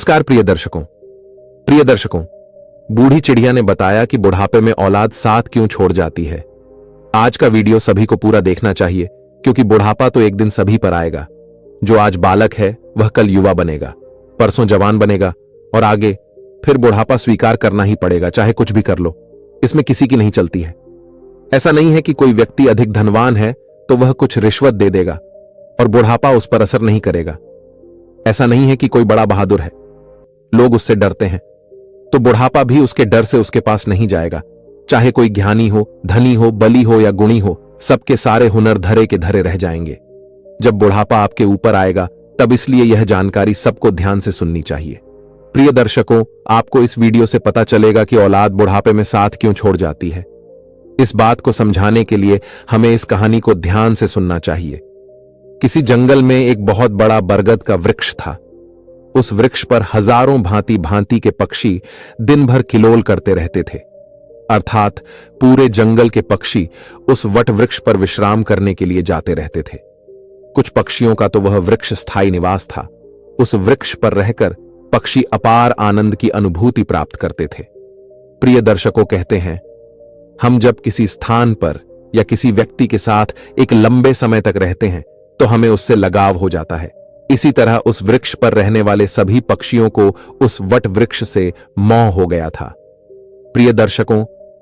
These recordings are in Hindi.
नमस्कार प्रिय दर्शकों, बूढ़ी चिड़िया ने बताया कि बुढ़ापे में औलाद साथ क्यों छोड़ जाती है। आज का वीडियो सभी को पूरा देखना चाहिए, क्योंकि बुढ़ापा तो एक दिन सभी पर आएगा। जो आज बालक है वह कल युवा बनेगा, परसों जवान बनेगा और आगे फिर बुढ़ापा स्वीकार करना ही पड़ेगा, चाहे कुछ भी कर लो। इसमें किसी की नहीं चलती है। ऐसा नहीं है कि कोई व्यक्ति अधिक धनवान है तो वह कुछ रिश्वत दे देगा और बुढ़ापा उस पर असर नहीं करेगा। ऐसा नहीं है कि कोई बड़ा बहादुर है, लोग उससे डरते हैं तो बुढ़ापा भी उसके डर से उसके पास नहीं जाएगा। चाहे कोई ज्ञानी हो, धनी हो, बली हो या गुणी हो, सबके सारे हुनर धरे के धरे रह जाएंगे जब बुढ़ापा आपके ऊपर आएगा। तब इसलिए यह जानकारी सबको ध्यान से सुननी चाहिए। प्रिय दर्शकों, आपको इस वीडियो से पता चलेगा कि औलाद बुढ़ापे में साथ क्यों छोड़ जाती है। इस बात को समझाने के लिए हमें इस कहानी को ध्यान से सुनना चाहिए। किसी जंगल में एक बहुत बड़ा बरगद का वृक्ष था। उस वृक्ष पर हजारों भांति भांति के पक्षी दिन भर किलोल करते रहते थे। अर्थात पूरे जंगल के पक्षी उस वट वृक्ष पर विश्राम करने के लिए जाते रहते थे। कुछ पक्षियों का तो वह वृक्ष स्थायी निवास था। उस वृक्ष पर रहकर पक्षी अपार आनंद की अनुभूति प्राप्त करते थे। प्रिय दर्शकों, कहते हैं, हम जब किसी स्थान पर या किसी व्यक्ति के साथ एक लंबे समय तक रहते हैं तो हमें उससे लगाव हो जाता है। इसी तरह उस वृक्ष पर रहने वाले सभी पक्षियों को उस वट वृक्ष से मोह हो गया था। प्रिय दर्शकों,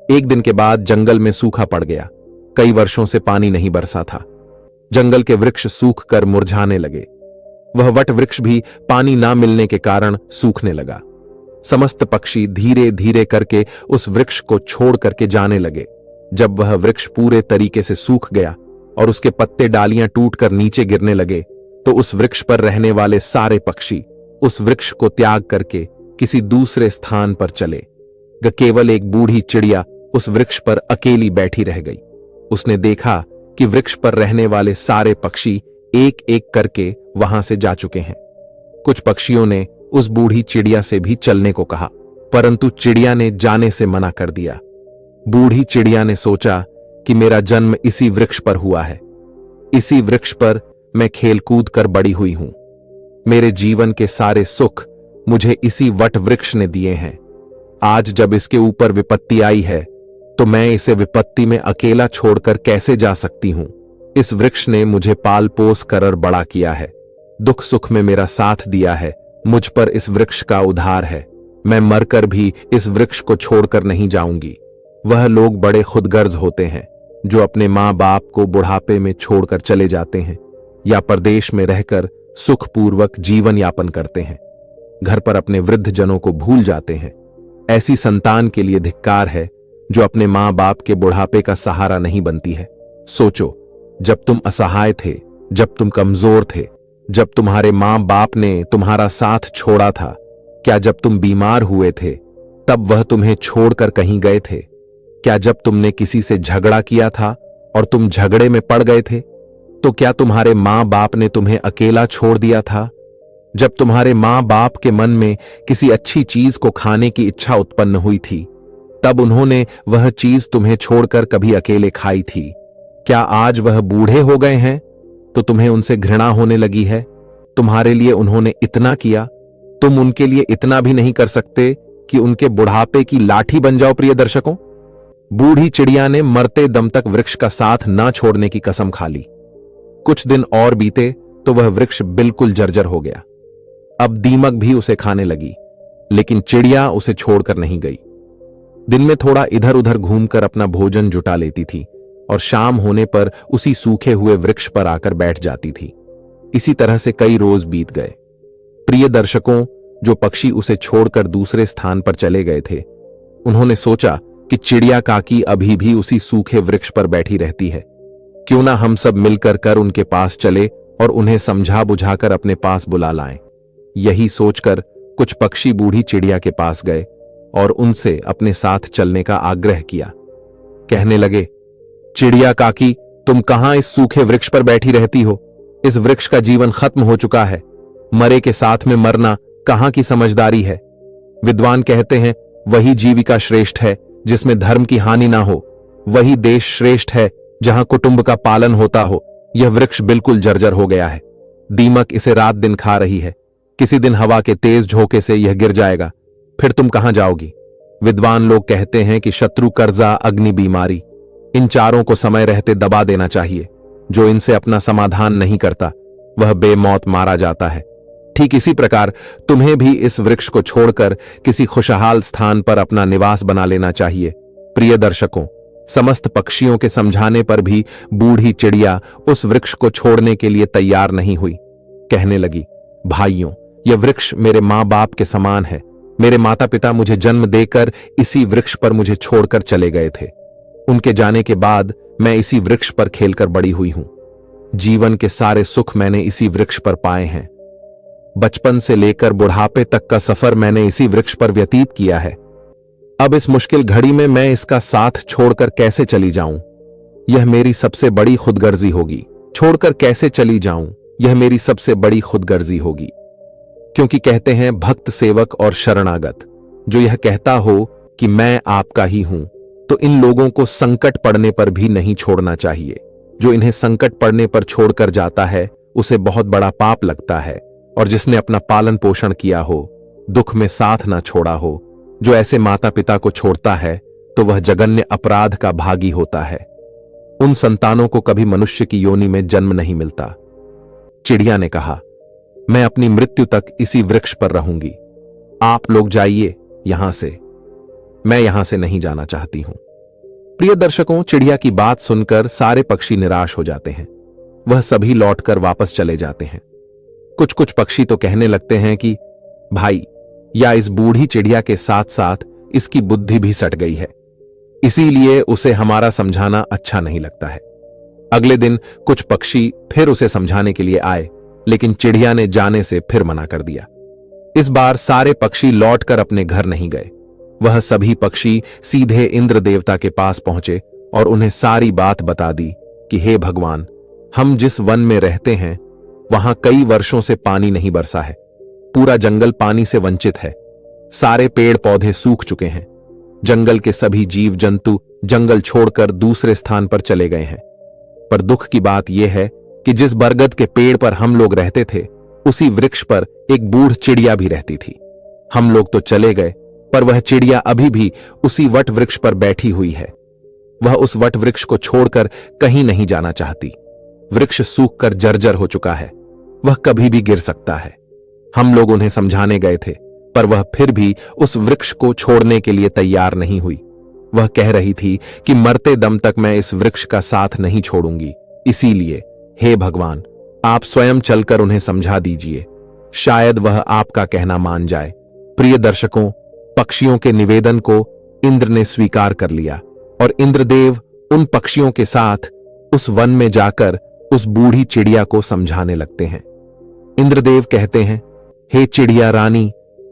एक दिन के बाद जंगल में सूखा पड़ गया। कई वर्षों से पानी नहीं बरसा था। जंगल के वृक्ष सूख कर मुरझाने लगे। वह वट वृक्ष भी पानी ना मिलने के कारण सूखने लगा। समस्त पक्षी धीरे धीरे करके उस वृक्ष को छोड़ करके जाने लगे। जब वह वृक्ष पूरे तरीके से सूख गया और उसके पत्ते डालियां टूटकर नीचे गिरने लगे तो उस वृक्ष पर रहने वाले सारे पक्षी उस वृक्ष को त्याग करके किसी दूसरे स्थान पर चले। केवल एक बूढ़ी चिड़िया उस वृक्ष पर अकेली बैठी रह गई। उसने देखा कि वृक्ष पर रहने वाले सारे पक्षी एक एक करके वहां से जा चुके हैं। कुछ पक्षियों ने उस बूढ़ी चिड़िया से भी चलने को कहा, परंतु चिड़िया ने जाने से मना कर दिया। बूढ़ी चिड़िया ने सोचा कि मेरा जन्म इसी वृक्ष पर हुआ है। इसी वृक्ष पर मैं खेलकूद कर बड़ी हुई हूं। मेरे जीवन के सारे सुख मुझे इसी वट वृक्ष ने दिए हैं। आज जब इसके ऊपर विपत्ति आई है तो मैं इसे विपत्ति में अकेला छोड़कर कैसे जा सकती हूं। इस वृक्ष ने मुझे पाल पोस कर बड़ा किया है, दुख सुख में मेरा साथ दिया है। मुझ पर इस वृक्ष का उधार है। मैं मरकर भी इस वृक्ष को छोड़कर नहीं जाऊंगी। वह लोग बड़े खुदगर्ज होते हैं जो अपने माँ बाप को बुढ़ापे में छोड़कर चले जाते हैं या परदेश में रहकर सुखपूर्वक जीवन यापन करते हैं। घर पर अपने वृद्ध जनों को भूल जाते हैं। ऐसी संतान के लिए धिक्कार है जो अपने माँ बाप के बुढ़ापे का सहारा नहीं बनती है। सोचो, जब तुम असहाय थे, जब तुम कमजोर थे, जब तुम्हारे माँ बाप ने तुम्हारा साथ छोड़ा था, क्या जब तुम बीमार हुए थे तब वह तुम्हें छोड़कर कहीं गए थे? क्या जब तुमने किसी से झगड़ा किया था और तुम झगड़े में पड़ गए थे तो क्या तुम्हारे माँ बाप ने तुम्हें अकेला छोड़ दिया था? जब तुम्हारे माँ बाप के मन में किसी अच्छी चीज को खाने की इच्छा उत्पन्न हुई थी तब उन्होंने वह चीज तुम्हें छोड़कर कभी अकेले खाई थी? क्या आज वह बूढ़े हो गए हैं तो तुम्हें उनसे घृणा होने लगी है? तुम्हारे लिए उन्होंने इतना किया, तुम उनके लिए इतना भी नहीं कर सकते कि उनके बुढ़ापे की लाठी बन जाओ? प्रिय दर्शकों, बूढ़ी चिड़िया ने मरते दम तक वृक्ष का साथ ना छोड़ने की कसम खा ली। कुछ दिन और बीते तो वह वृक्ष बिल्कुल जर्जर हो गया। अब दीमक भी उसे खाने लगी, लेकिन चिड़िया उसे छोड़कर नहीं गई। दिन में थोड़ा इधर उधर घूमकर अपना भोजन जुटा लेती थी और शाम होने पर उसी सूखे हुए वृक्ष पर आकर बैठ जाती थी। इसी तरह से कई रोज बीत गए। प्रिय दर्शकों, जो पक्षी उसे छोड़कर दूसरे स्थान पर चले गए थे, उन्होंने सोचा कि चिड़िया काकी अभी भी उसी सूखे वृक्ष पर बैठी रहती है। क्यों ना हम सब मिलकर कर उनके पास चले और उन्हें समझा बुझाकर अपने पास बुला लाएं। यही सोचकर कुछ पक्षी बूढ़ी चिड़िया के पास गए और उनसे अपने साथ चलने का आग्रह किया। कहने लगे, चिड़िया काकी, तुम कहां इस सूखे वृक्ष पर बैठी रहती हो? इस वृक्ष का जीवन खत्म हो चुका है। मरे के साथ में मरना कहां की समझदारी है? विद्वान कहते हैं, वही जीविका श्रेष्ठ है जिसमें धर्म की हानि ना हो। वही देश श्रेष्ठ है जहां कुटुंब का पालन होता हो। यह वृक्ष बिल्कुल जर्जर हो गया है। दीमक इसे रात दिन खा रही है। किसी दिन हवा के तेज झोंके से यह गिर जाएगा, फिर तुम कहां जाओगी? विद्वान लोग कहते हैं कि शत्रु, कर्जा, अग्नि, बीमारी, इन चारों को समय रहते दबा देना चाहिए। जो इनसे अपना समाधान नहीं करता वह बेमौत मारा जाता है। ठीक इसी प्रकार तुम्हें भी इस वृक्ष को छोड़कर किसी खुशहाल स्थान पर अपना निवास बना लेना चाहिए। प्रिय दर्शकों, समस्त पक्षियों के समझाने पर भी बूढ़ी चिड़िया उस वृक्ष को छोड़ने के लिए तैयार नहीं हुई। कहने लगी, भाइयों, यह वृक्ष मेरे मां बाप के समान है। मेरे माता पिता मुझे जन्म देकर इसी वृक्ष पर मुझे छोड़कर चले गए थे। उनके जाने के बाद मैं इसी वृक्ष पर खेलकर बड़ी हुई हूं। जीवन के सारे सुख मैंने इसी वृक्ष पर पाए हैं। बचपन से लेकर बुढ़ापे तक का सफर मैंने इसी वृक्ष पर व्यतीत किया है। अब इस मुश्किल घड़ी में मैं इसका साथ छोड़कर कैसे चली जाऊं? यह मेरी सबसे बड़ी खुदगर्जी होगी। छोड़कर कैसे चली जाऊं, यह मेरी सबसे बड़ी खुदगर्जी होगी। क्योंकि कहते हैं भक्त, सेवक और शरणागत। जो यह कहता हो कि मैं आपका ही हूं, तो इन लोगों को संकट पड़ने पर भी नहीं छोड़ना चाहिए। जो इन्हें संकट पड़ने पर छोड़कर जाता है उसे बहुत बड़ा पाप लगता है। और जिसने अपना पालन पोषण किया हो, दुख में साथ ना छोड़ा हो, जो ऐसे माता पिता को छोड़ता है तो वह जघन्य अपराध का भागी होता है। उन संतानों को कभी मनुष्य की योनि में जन्म नहीं मिलता। चिड़िया ने कहा, मैं अपनी मृत्यु तक इसी वृक्ष पर रहूंगी। आप लोग जाइए यहां से, मैं यहां से नहीं जाना चाहती हूं। प्रिय दर्शकों, चिड़िया की बात सुनकर सारे पक्षी निराश हो जाते हैं। वह सभी लौटकर वापस चले जाते हैं। कुछ कुछ पक्षी तो कहने लगते हैं कि भाई, या इस बूढ़ी चिड़िया के साथ साथ इसकी बुद्धि भी सट गई है, इसीलिए उसे हमारा समझाना अच्छा नहीं लगता है। अगले दिन कुछ पक्षी फिर उसे समझाने के लिए आए, लेकिन चिड़िया ने जाने से फिर मना कर दिया। इस बार सारे पक्षी लौटकर अपने घर नहीं गए। वह सभी पक्षी सीधे इंद्र देवता के पास पहुंचे और उन्हें सारी बात बता दी कि हे भगवान, हम जिस वन में रहते हैं वहां कई वर्षों से पानी नहीं बरसा है। पूरा जंगल पानी से वंचित है। सारे पेड़ पौधे सूख चुके हैं। जंगल के सभी जीव जंतु जंगल छोड़कर दूसरे स्थान पर चले गए हैं। पर दुख की बात यह है कि जिस बरगद के पेड़ पर हम लोग रहते थे, उसी वृक्ष पर एक बूढ़ चिड़िया भी रहती थी। हम लोग तो चले गए, पर वह चिड़िया अभी भी उसी वट वृक्ष पर बैठी हुई है। वह उस वट वृक्ष को छोड़कर कहीं नहीं जाना चाहती। वृक्ष सूखकर जर्जर हो चुका है। वह कभी भी गिर सकता है। हम लोग उन्हें समझाने गए थे, पर वह फिर भी उस वृक्ष को छोड़ने के लिए तैयार नहीं हुई। वह कह रही थी कि मरते दम तक मैं इस वृक्ष का साथ नहीं छोड़ूंगी। इसीलिए हे भगवान, आप स्वयं चलकर उन्हें समझा दीजिए। शायद वह आपका कहना मान जाए। प्रिय दर्शकों, पक्षियों के निवेदन को इंद्र ने स्वीकार कर लिया और इंद्रदेव उन पक्षियों के साथ उस वन में जाकर उस बूढ़ी चिड़िया को समझाने लगते हैं। इंद्रदेव कहते हैं, हे चिड़िया रानी,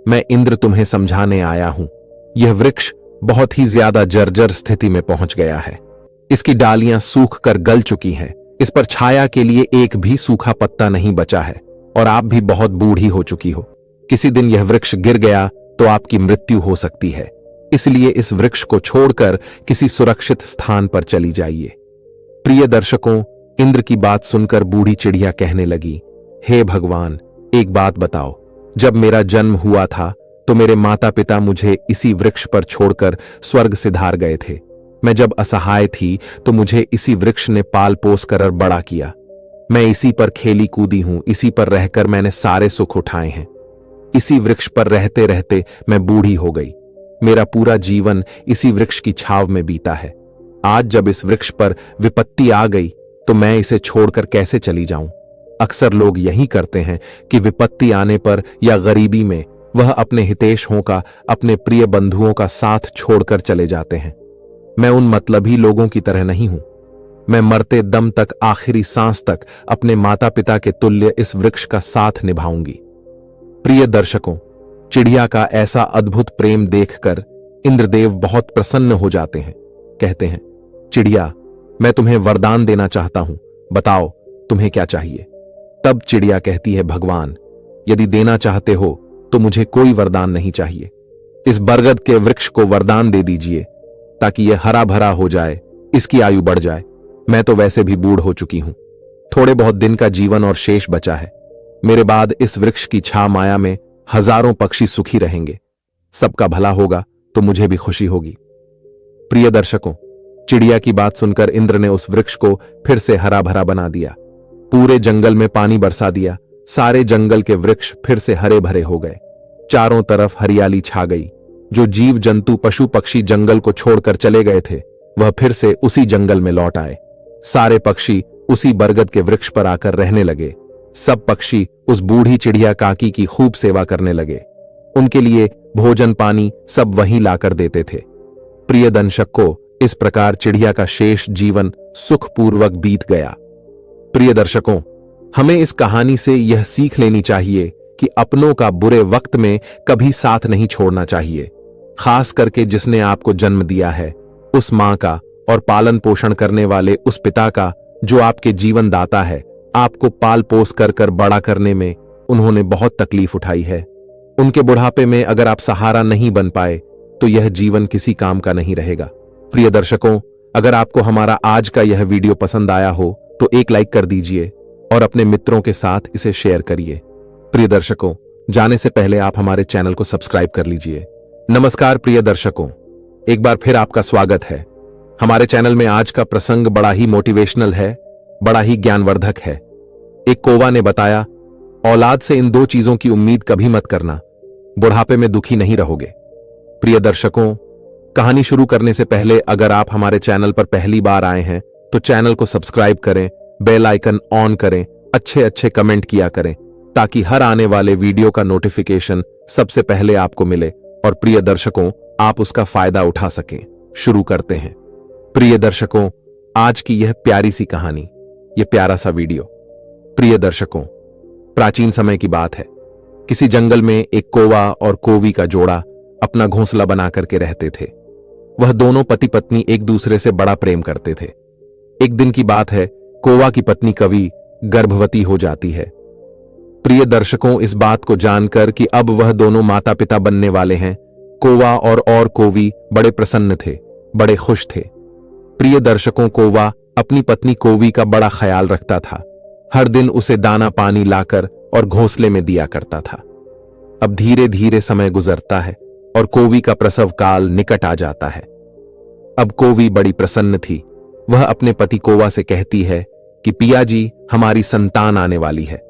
मैं इंद्र तुम्हें समझाने आया हूं। यह वृक्ष बहुत ही ज्यादा जर्जर स्थिति में पहुंच गया है। इसकी डालियां सूख कर गल चुकी हैं। इस पर छाया के लिए एक भी सूखा पत्ता नहीं बचा है और आप भी बहुत बूढ़ी हो चुकी हो। किसी दिन यह वृक्ष गिर गया तो आपकी मृत्यु हो सकती है। इसलिए इस वृक्ष को छोड़कर किसी सुरक्षित स्थान पर चली जाइए। प्रिय दर्शकों, इंद्र की बात सुनकर बूढ़ी चिड़िया कहने लगी, हे भगवान, एक बात बताओ। जब मेरा जन्म हुआ था तो मेरे माता पिता मुझे इसी वृक्ष पर छोड़कर स्वर्ग सिधार गए थे। मैं जब असहाय थी तो मुझे इसी वृक्ष ने पाल पोस कर बड़ा किया। मैं इसी पर खेली कूदी हूं। इसी पर रहकर मैंने सारे सुख उठाए हैं। इसी वृक्ष पर रहते रहते मैं बूढ़ी हो गई। मेरा पूरा जीवन इसी वृक्ष की छाव में बीता है। आज जब इस वृक्ष पर विपत्ति आ गई तो मैं इसे छोड़कर कैसे चली जाऊं? अक्सर लोग यही करते हैं कि विपत्ति आने पर या गरीबी में वह अपने हितैषियों का, अपने प्रिय बंधुओं का साथ छोड़कर चले जाते हैं। मैं उन मतलबी लोगों की तरह नहीं हूं। मैं मरते दम तक, आखिरी सांस तक अपने माता पिता के तुल्य इस वृक्ष का साथ निभाऊंगी। प्रिय दर्शकों, चिड़िया का ऐसा अद्भुत प्रेम देखकर इंद्रदेव बहुत प्रसन्न हो जाते हैं। कहते हैं, चिड़िया, मैं तुम्हें वरदान देना चाहता हूं। बताओ तुम्हें क्या चाहिए? तब चिड़िया कहती है, भगवान, यदि देना चाहते हो तो मुझे कोई वरदान नहीं चाहिए। इस बरगद के वृक्ष को वरदान दे दीजिए ताकि यह हरा भरा हो जाए, इसकी आयु बढ़ जाए। मैं तो वैसे भी बूढ़ हो चुकी हूं। थोड़े बहुत दिन का जीवन और शेष बचा है। मेरे बाद इस वृक्ष की छा माया में हजारों पक्षी सुखी रहेंगे। सबका भला होगा तो मुझे भी खुशी होगी। प्रिय दर्शकों, चिड़िया की बात सुनकर इंद्र ने उस वृक्ष को फिर से हरा भरा बना दिया। पूरे जंगल में पानी बरसा दिया। सारे जंगल के वृक्ष फिर से हरे भरे हो गए। चारों तरफ हरियाली छा गई। जो जीव जंतु पशु पक्षी जंगल को छोड़कर चले गए थे, वह फिर से उसी जंगल में लौट आए। सारे पक्षी उसी बरगद के वृक्ष पर आकर रहने लगे। सब पक्षी उस बूढ़ी चिड़िया काकी की खूब सेवा करने लगे। उनके लिए भोजन पानी सब वहीं लाकर देते थे। प्रिय दर्शक को इस प्रकार चिड़िया का शेष जीवन सुखपूर्वक बीत गया। प्रिय दर्शकों, हमें इस कहानी से यह सीख लेनी चाहिए कि अपनों का बुरे वक्त में कभी साथ नहीं छोड़ना चाहिए। खास करके जिसने आपको जन्म दिया है, उस मां का, और पालन पोषण करने वाले उस पिता का जो आपके जीवन दाता है। आपको पाल पोस कर बड़ा करने में उन्होंने बहुत तकलीफ उठाई है। उनके बुढ़ापे में अगर आप सहारा नहीं बन पाए तो यह जीवन किसी काम का नहीं रहेगा। प्रिय दर्शकों, अगर आपको हमारा आज का यह वीडियो पसंद आया हो तो एक लाइक कर दीजिए और अपने मित्रों के साथ इसे शेयर करिए। प्रिय दर्शकों, जाने से पहले आप हमारे चैनल को सब्सक्राइब कर लीजिए। नमस्कार प्रिय दर्शकों, एक बार फिर आपका स्वागत है। हमारे चैनल में आज का प्रसंग बड़ा ही मोटिवेशनल है, बड़ा ही ज्ञानवर्धक है। एक कौवा ने बताया, औलाद से इन दो चीजों की उम्मीद कभी मत करना, बुढ़ापे में दुखी नहीं रहोगे। प्रिय दर्शकों, कहानी शुरू करने से पहले अगर आप हमारे चैनल पर पहली बार आए हैं तो चैनल को सब्सक्राइब करें, बेल आइकन ऑन करें, अच्छे अच्छे कमेंट किया करें ताकि हर आने वाले वीडियो का नोटिफिकेशन सबसे पहले आपको मिले और प्रिय दर्शकों आप उसका फायदा उठा सकें। शुरू करते हैं। प्रिय दर्शकों, आज की यह प्यारी सी कहानी, यह प्यारा सा वीडियो। प्रिय दर्शकों, प्राचीन समय की बात है। किसी जंगल में एक कौवा और कौवी का जोड़ा अपना घोंसला बना करके रहते थे। वह दोनों पति पत्नी एक दूसरे से बड़ा प्रेम करते थे। एक दिन की बात है, कौवा की पत्नी कवि गर्भवती हो जाती है। प्रिय दर्शकों, इस बात को जानकर कि अब वह दोनों माता पिता बनने वाले हैं, कौवा और कौवी बड़े प्रसन्न थे, बड़े खुश थे। प्रिय दर्शकों, कौवा अपनी पत्नी कौवी का बड़ा ख्याल रखता था। हर दिन उसे दाना पानी लाकर और घोंसले में दिया करता था। अब धीरे धीरे समय गुजरता है और कौवी का प्रसव काल निकट आ जाता है। अब कौवी बड़ी प्रसन्न थी। वह अपने पति कौवा से कहती है कि पिया जी, हमारी संतान आने वाली है।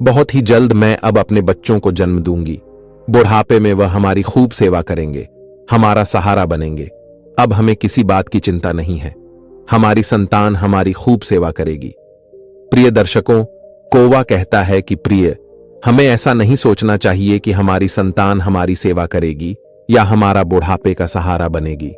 बहुत ही जल्द मैं अब अपने बच्चों को जन्म दूंगी। बुढ़ापे में वह हमारी खूब सेवा करेंगे, हमारा सहारा बनेंगे। अब हमें किसी बात की चिंता नहीं है। हमारी संतान हमारी खूब सेवा करेगी। प्रिय दर्शकों, कौवा कहता है कि प्रिय, हमें ऐसा नहीं सोचना चाहिए कि हमारी संतान हमारी सेवा करेगी या हमारा बुढ़ापे का सहारा बनेगी।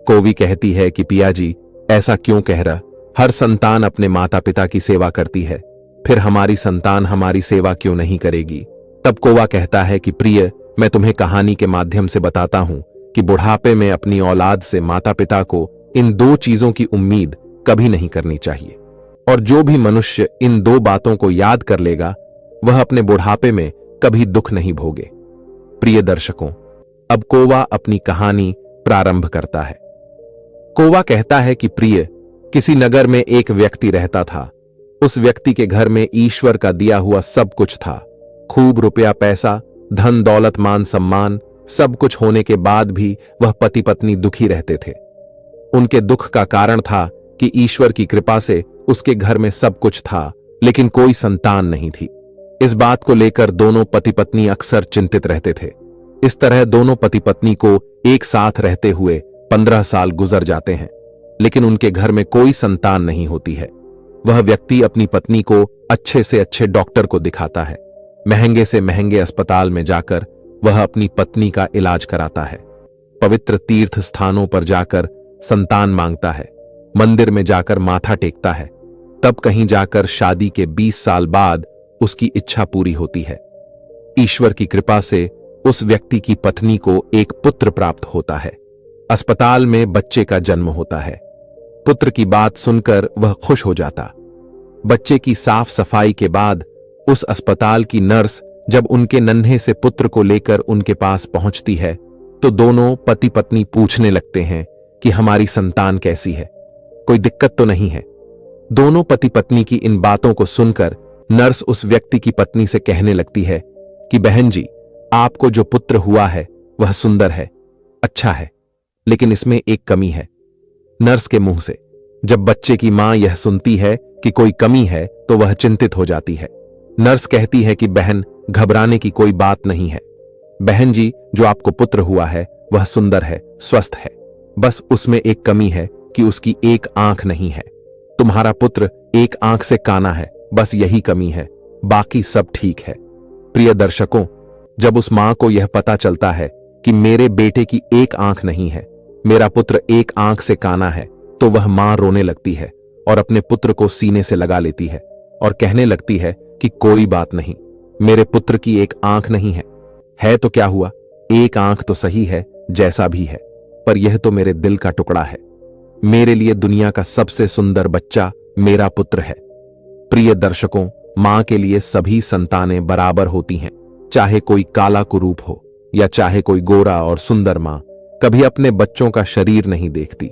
कौवी कहती है कि पिया जी, ऐसा क्यों कह रहा? हर संतान अपने माता पिता की सेवा करती है, फिर हमारी संतान हमारी सेवा क्यों नहीं करेगी? तब कौवा कहता है कि प्रिय, मैं तुम्हें कहानी के माध्यम से बताता हूं कि बुढ़ापे में अपनी औलाद से माता पिता को इन दो चीजों की उम्मीद कभी नहीं करनी चाहिए। और जो भी मनुष्य इन दो बातों को याद कर लेगा, वह अपने बुढ़ापे में कभी दुख नहीं भोगे। प्रिय दर्शकों, अब कौवा अपनी कहानी प्रारंभ करता है। कौवा कहता है कि प्रिय, किसी नगर में एक व्यक्ति रहता था। उस व्यक्ति के घर में ईश्वर का दिया हुआ सब कुछ था। खूब रुपया पैसा, धन दौलत मान सम्मान, सब कुछ होने के बाद भी वह पति पत्नी दुखी रहते थे। उनके दुख का कारण था कि ईश्वर की कृपा से उसके घर में सब कुछ था, लेकिन कोई संतान नहीं थी। इस बात को लेकर दोनों पति पत्नी अक्सर चिंतित रहते थे। इस तरह दोनों पति पत्नी को एक साथ रहते हुए 15 साल गुजर जाते हैं, लेकिन उनके घर में कोई संतान नहीं होती है। वह व्यक्ति अपनी पत्नी को अच्छे से अच्छे डॉक्टर को दिखाता है। महंगे से महंगे अस्पताल में जाकर वह अपनी पत्नी का इलाज कराता है। पवित्र तीर्थ स्थानों पर जाकर संतान मांगता है। मंदिर में जाकर माथा टेकता है। तब कहीं जाकर शादी के 20 साल बाद उसकी इच्छा पूरी होती है। ईश्वर की कृपा से उस व्यक्ति की पत्नी को एक पुत्र प्राप्त होता है। अस्पताल में बच्चे का जन्म होता है। पुत्र की बात सुनकर वह खुश हो जाता। बच्चे की साफ सफाई के बाद उस अस्पताल की नर्स जब उनके नन्हे से पुत्र को लेकर उनके पास पहुंचती है तो दोनों पति पत्नी पूछने लगते हैं कि हमारी संतान कैसी है, कोई दिक्कत तो नहीं है। दोनों पति पत्नी की इन बातों को सुनकर नर्स उस व्यक्ति की पत्नी से कहने लगती है कि बहन जी, आपको जो पुत्र हुआ है वह सुंदर है, अच्छा है, लेकिन इसमें एक कमी है। नर्स के मुंह से जब बच्चे की मां यह सुनती है कि कोई कमी है तो वह चिंतित हो जाती है। नर्स कहती है कि बहन, घबराने की कोई बात नहीं है। बहन जी, जो आपको पुत्र हुआ है वह सुंदर है, स्वस्थ है, बस उसमें एक कमी है कि उसकी एक आंख नहीं है। तुम्हारा पुत्र एक आंख से काना है, बस यही कमी है, बाकी सब ठीक है। प्रिय दर्शकों, जब उस मां को यह पता चलता है कि मेरे बेटे की एक आंख नहीं है, मेरा पुत्र एक आंख से काना है, तो वह मां रोने लगती है और अपने पुत्र को सीने से लगा लेती है और कहने लगती है कि कोई बात नहीं, मेरे पुत्र की एक आंख नहीं है तो क्या हुआ, एक आंख तो सही है, जैसा भी है, पर यह तो मेरे दिल का टुकड़ा है। मेरे लिए दुनिया का सबसे सुंदर बच्चा मेरा पुत्र है। प्रिय दर्शकों, मां के लिए सभी संतानें बराबर होती हैं, चाहे कोई काला कुरूप हो या चाहे कोई गोरा और सुंदर मां कभी अपने बच्चों का शरीर नहीं देखती,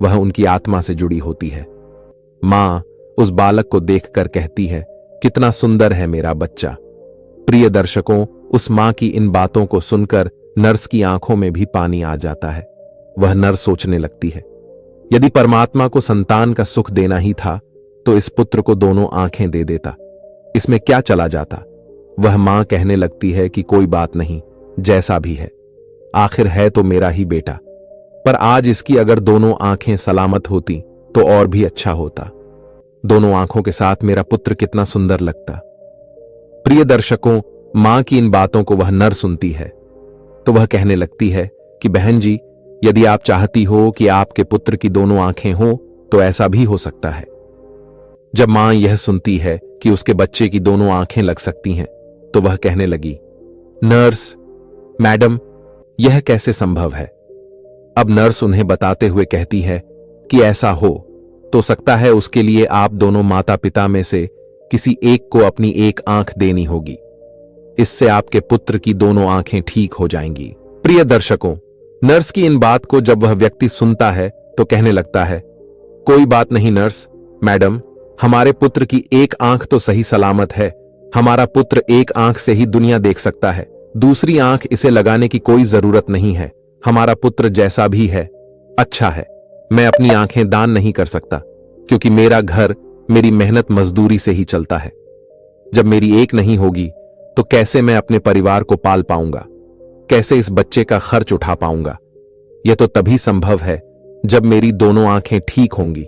वह उनकी आत्मा से जुड़ी होती है। मां उस बालक को देखकर कहती है, कितना सुंदर है मेरा बच्चा। प्रिय दर्शकों, उस मां की इन बातों को सुनकर नर्स की आंखों में भी पानी आ जाता है। वह नर्स सोचने लगती है, यदि परमात्मा को संतान का सुख देना ही था तो इस पुत्र को दोनों आंखें दे देता, इसमें क्या चला जाता। वह मां कहने लगती है कि कोई बात नहीं, जैसा भी है, आखिर है तो मेरा ही बेटा, पर आज इसकी अगर दोनों आंखें सलामत होती तो और भी अच्छा होता। दोनों आंखों के साथ मेरा पुत्र कितना सुंदर लगता। प्रिय दर्शकों, मां की इन बातों को वह नर सुनती है तो वह कहने लगती है कि बहन जी, यदि आप चाहती हो कि आपके पुत्र की दोनों आंखें हों तो ऐसा भी हो सकता है। जब मां यह सुनती है कि उसके बच्चे की दोनों आंखें लग सकती हैं तो वह कहने लगी, नर्स मैडम, यह कैसे संभव है। अब नर्स उन्हें बताते हुए कहती है कि ऐसा हो तो सकता है उसके लिए आप दोनों माता पिता में से किसी एक को अपनी एक आंख देनी होगी, इससे आपके पुत्र की दोनों आंखें ठीक हो जाएंगी। प्रिय दर्शकों, नर्स की इन बात को जब वह व्यक्ति सुनता है तो कहने लगता है, कोई बात नहीं नर्स मैडम, हमारे पुत्र की एक आंख तो सही सलामत है, हमारा पुत्र एक आंख से ही दुनिया देख सकता है, दूसरी आंख इसे लगाने की कोई जरूरत नहीं है। हमारा पुत्र जैसा भी है अच्छा है, मैं अपनी आंखें दान नहीं कर सकता क्योंकि मेरा घर मेरी मेहनत मजदूरी से ही चलता है। जब मेरी एक नहीं होगी तो कैसे मैं अपने परिवार को पाल पाऊंगा, कैसे इस बच्चे का खर्च उठा पाऊंगा। यह तो तभी संभव है जब मेरी दोनों आंखें ठीक होंगी।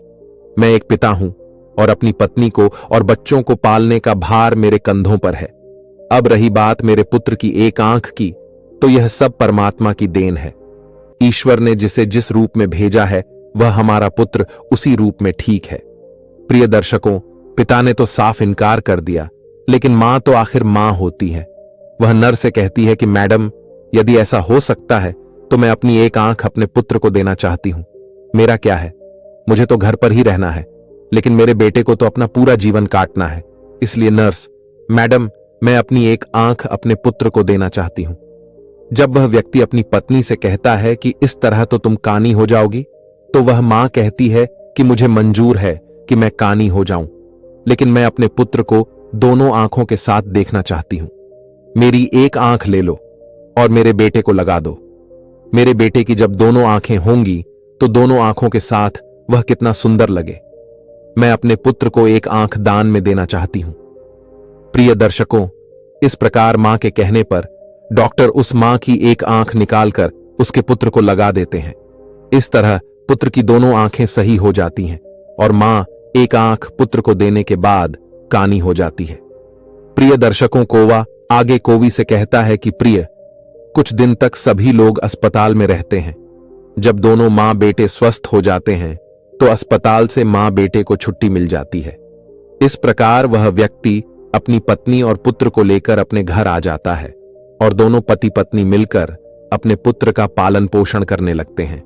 मैं एक पिता हूं और अपनी पत्नी को और बच्चों को पालने का भार मेरे कंधों पर है। अब रही बात मेरे पुत्र की एक आंख की, तो यह सब परमात्मा की देन है। ईश्वर ने जिसे जिस रूप में भेजा है वह हमारा पुत्र उसी रूप में ठीक है। प्रिय दर्शकों, पिता ने तो साफ इनकार कर दिया, लेकिन मां तो आखिर मां होती है। वह नर से कहती है कि मैडम, यदि ऐसा हो सकता है तो मैं अपनी एक आंख अपने पुत्र को देना चाहती हूं। मेरा क्या है, मुझे तो घर पर ही रहना है, लेकिन मेरे बेटे को तो अपना पूरा जीवन काटना है। इसलिए नर्स मैडम, मैं अपनी एक आंख अपने पुत्र को देना चाहती हूं। जब वह व्यक्ति अपनी पत्नी से कहता है कि इस तरह तो तुम कानी हो जाओगी, तो वह मां कहती है कि मुझे मंजूर है कि मैं कानी हो जाऊं, लेकिन मैं अपने पुत्र को दोनों आंखों के साथ देखना चाहती हूं। मेरी एक आंख ले लो और मेरे बेटे को लगा दो। मेरे बेटे की जब दोनों आंखें होंगी तो दोनों आंखों के साथ वह कितना सुंदर लगे। मैं अपने पुत्र को एक आंख दान में देना चाहती हूं। प्रिय दर्शकों, इस प्रकार मां के कहने पर डॉक्टर उस मां की एक आंख निकालकर उसके पुत्र को लगा देते हैं। इस तरह पुत्र की दोनों आंखें सही हो जाती हैं और मां एक आंख पुत्र को देने के बाद कानी हो जाती है। प्रिय दर्शकों, कौवा आगे कोवी से कहता है कि प्रिय, कुछ दिन तक सभी लोग अस्पताल में रहते हैं। जब दोनों मां बेटे स्वस्थ हो जाते हैं तो अस्पताल से मां बेटे को छुट्टी मिल जाती है। इस प्रकार वह व्यक्ति अपनी पत्नी और पुत्र को लेकर अपने घर आ जाता है और दोनों पति पत्नी मिलकर अपने पुत्र का पालन पोषण करने लगते हैं।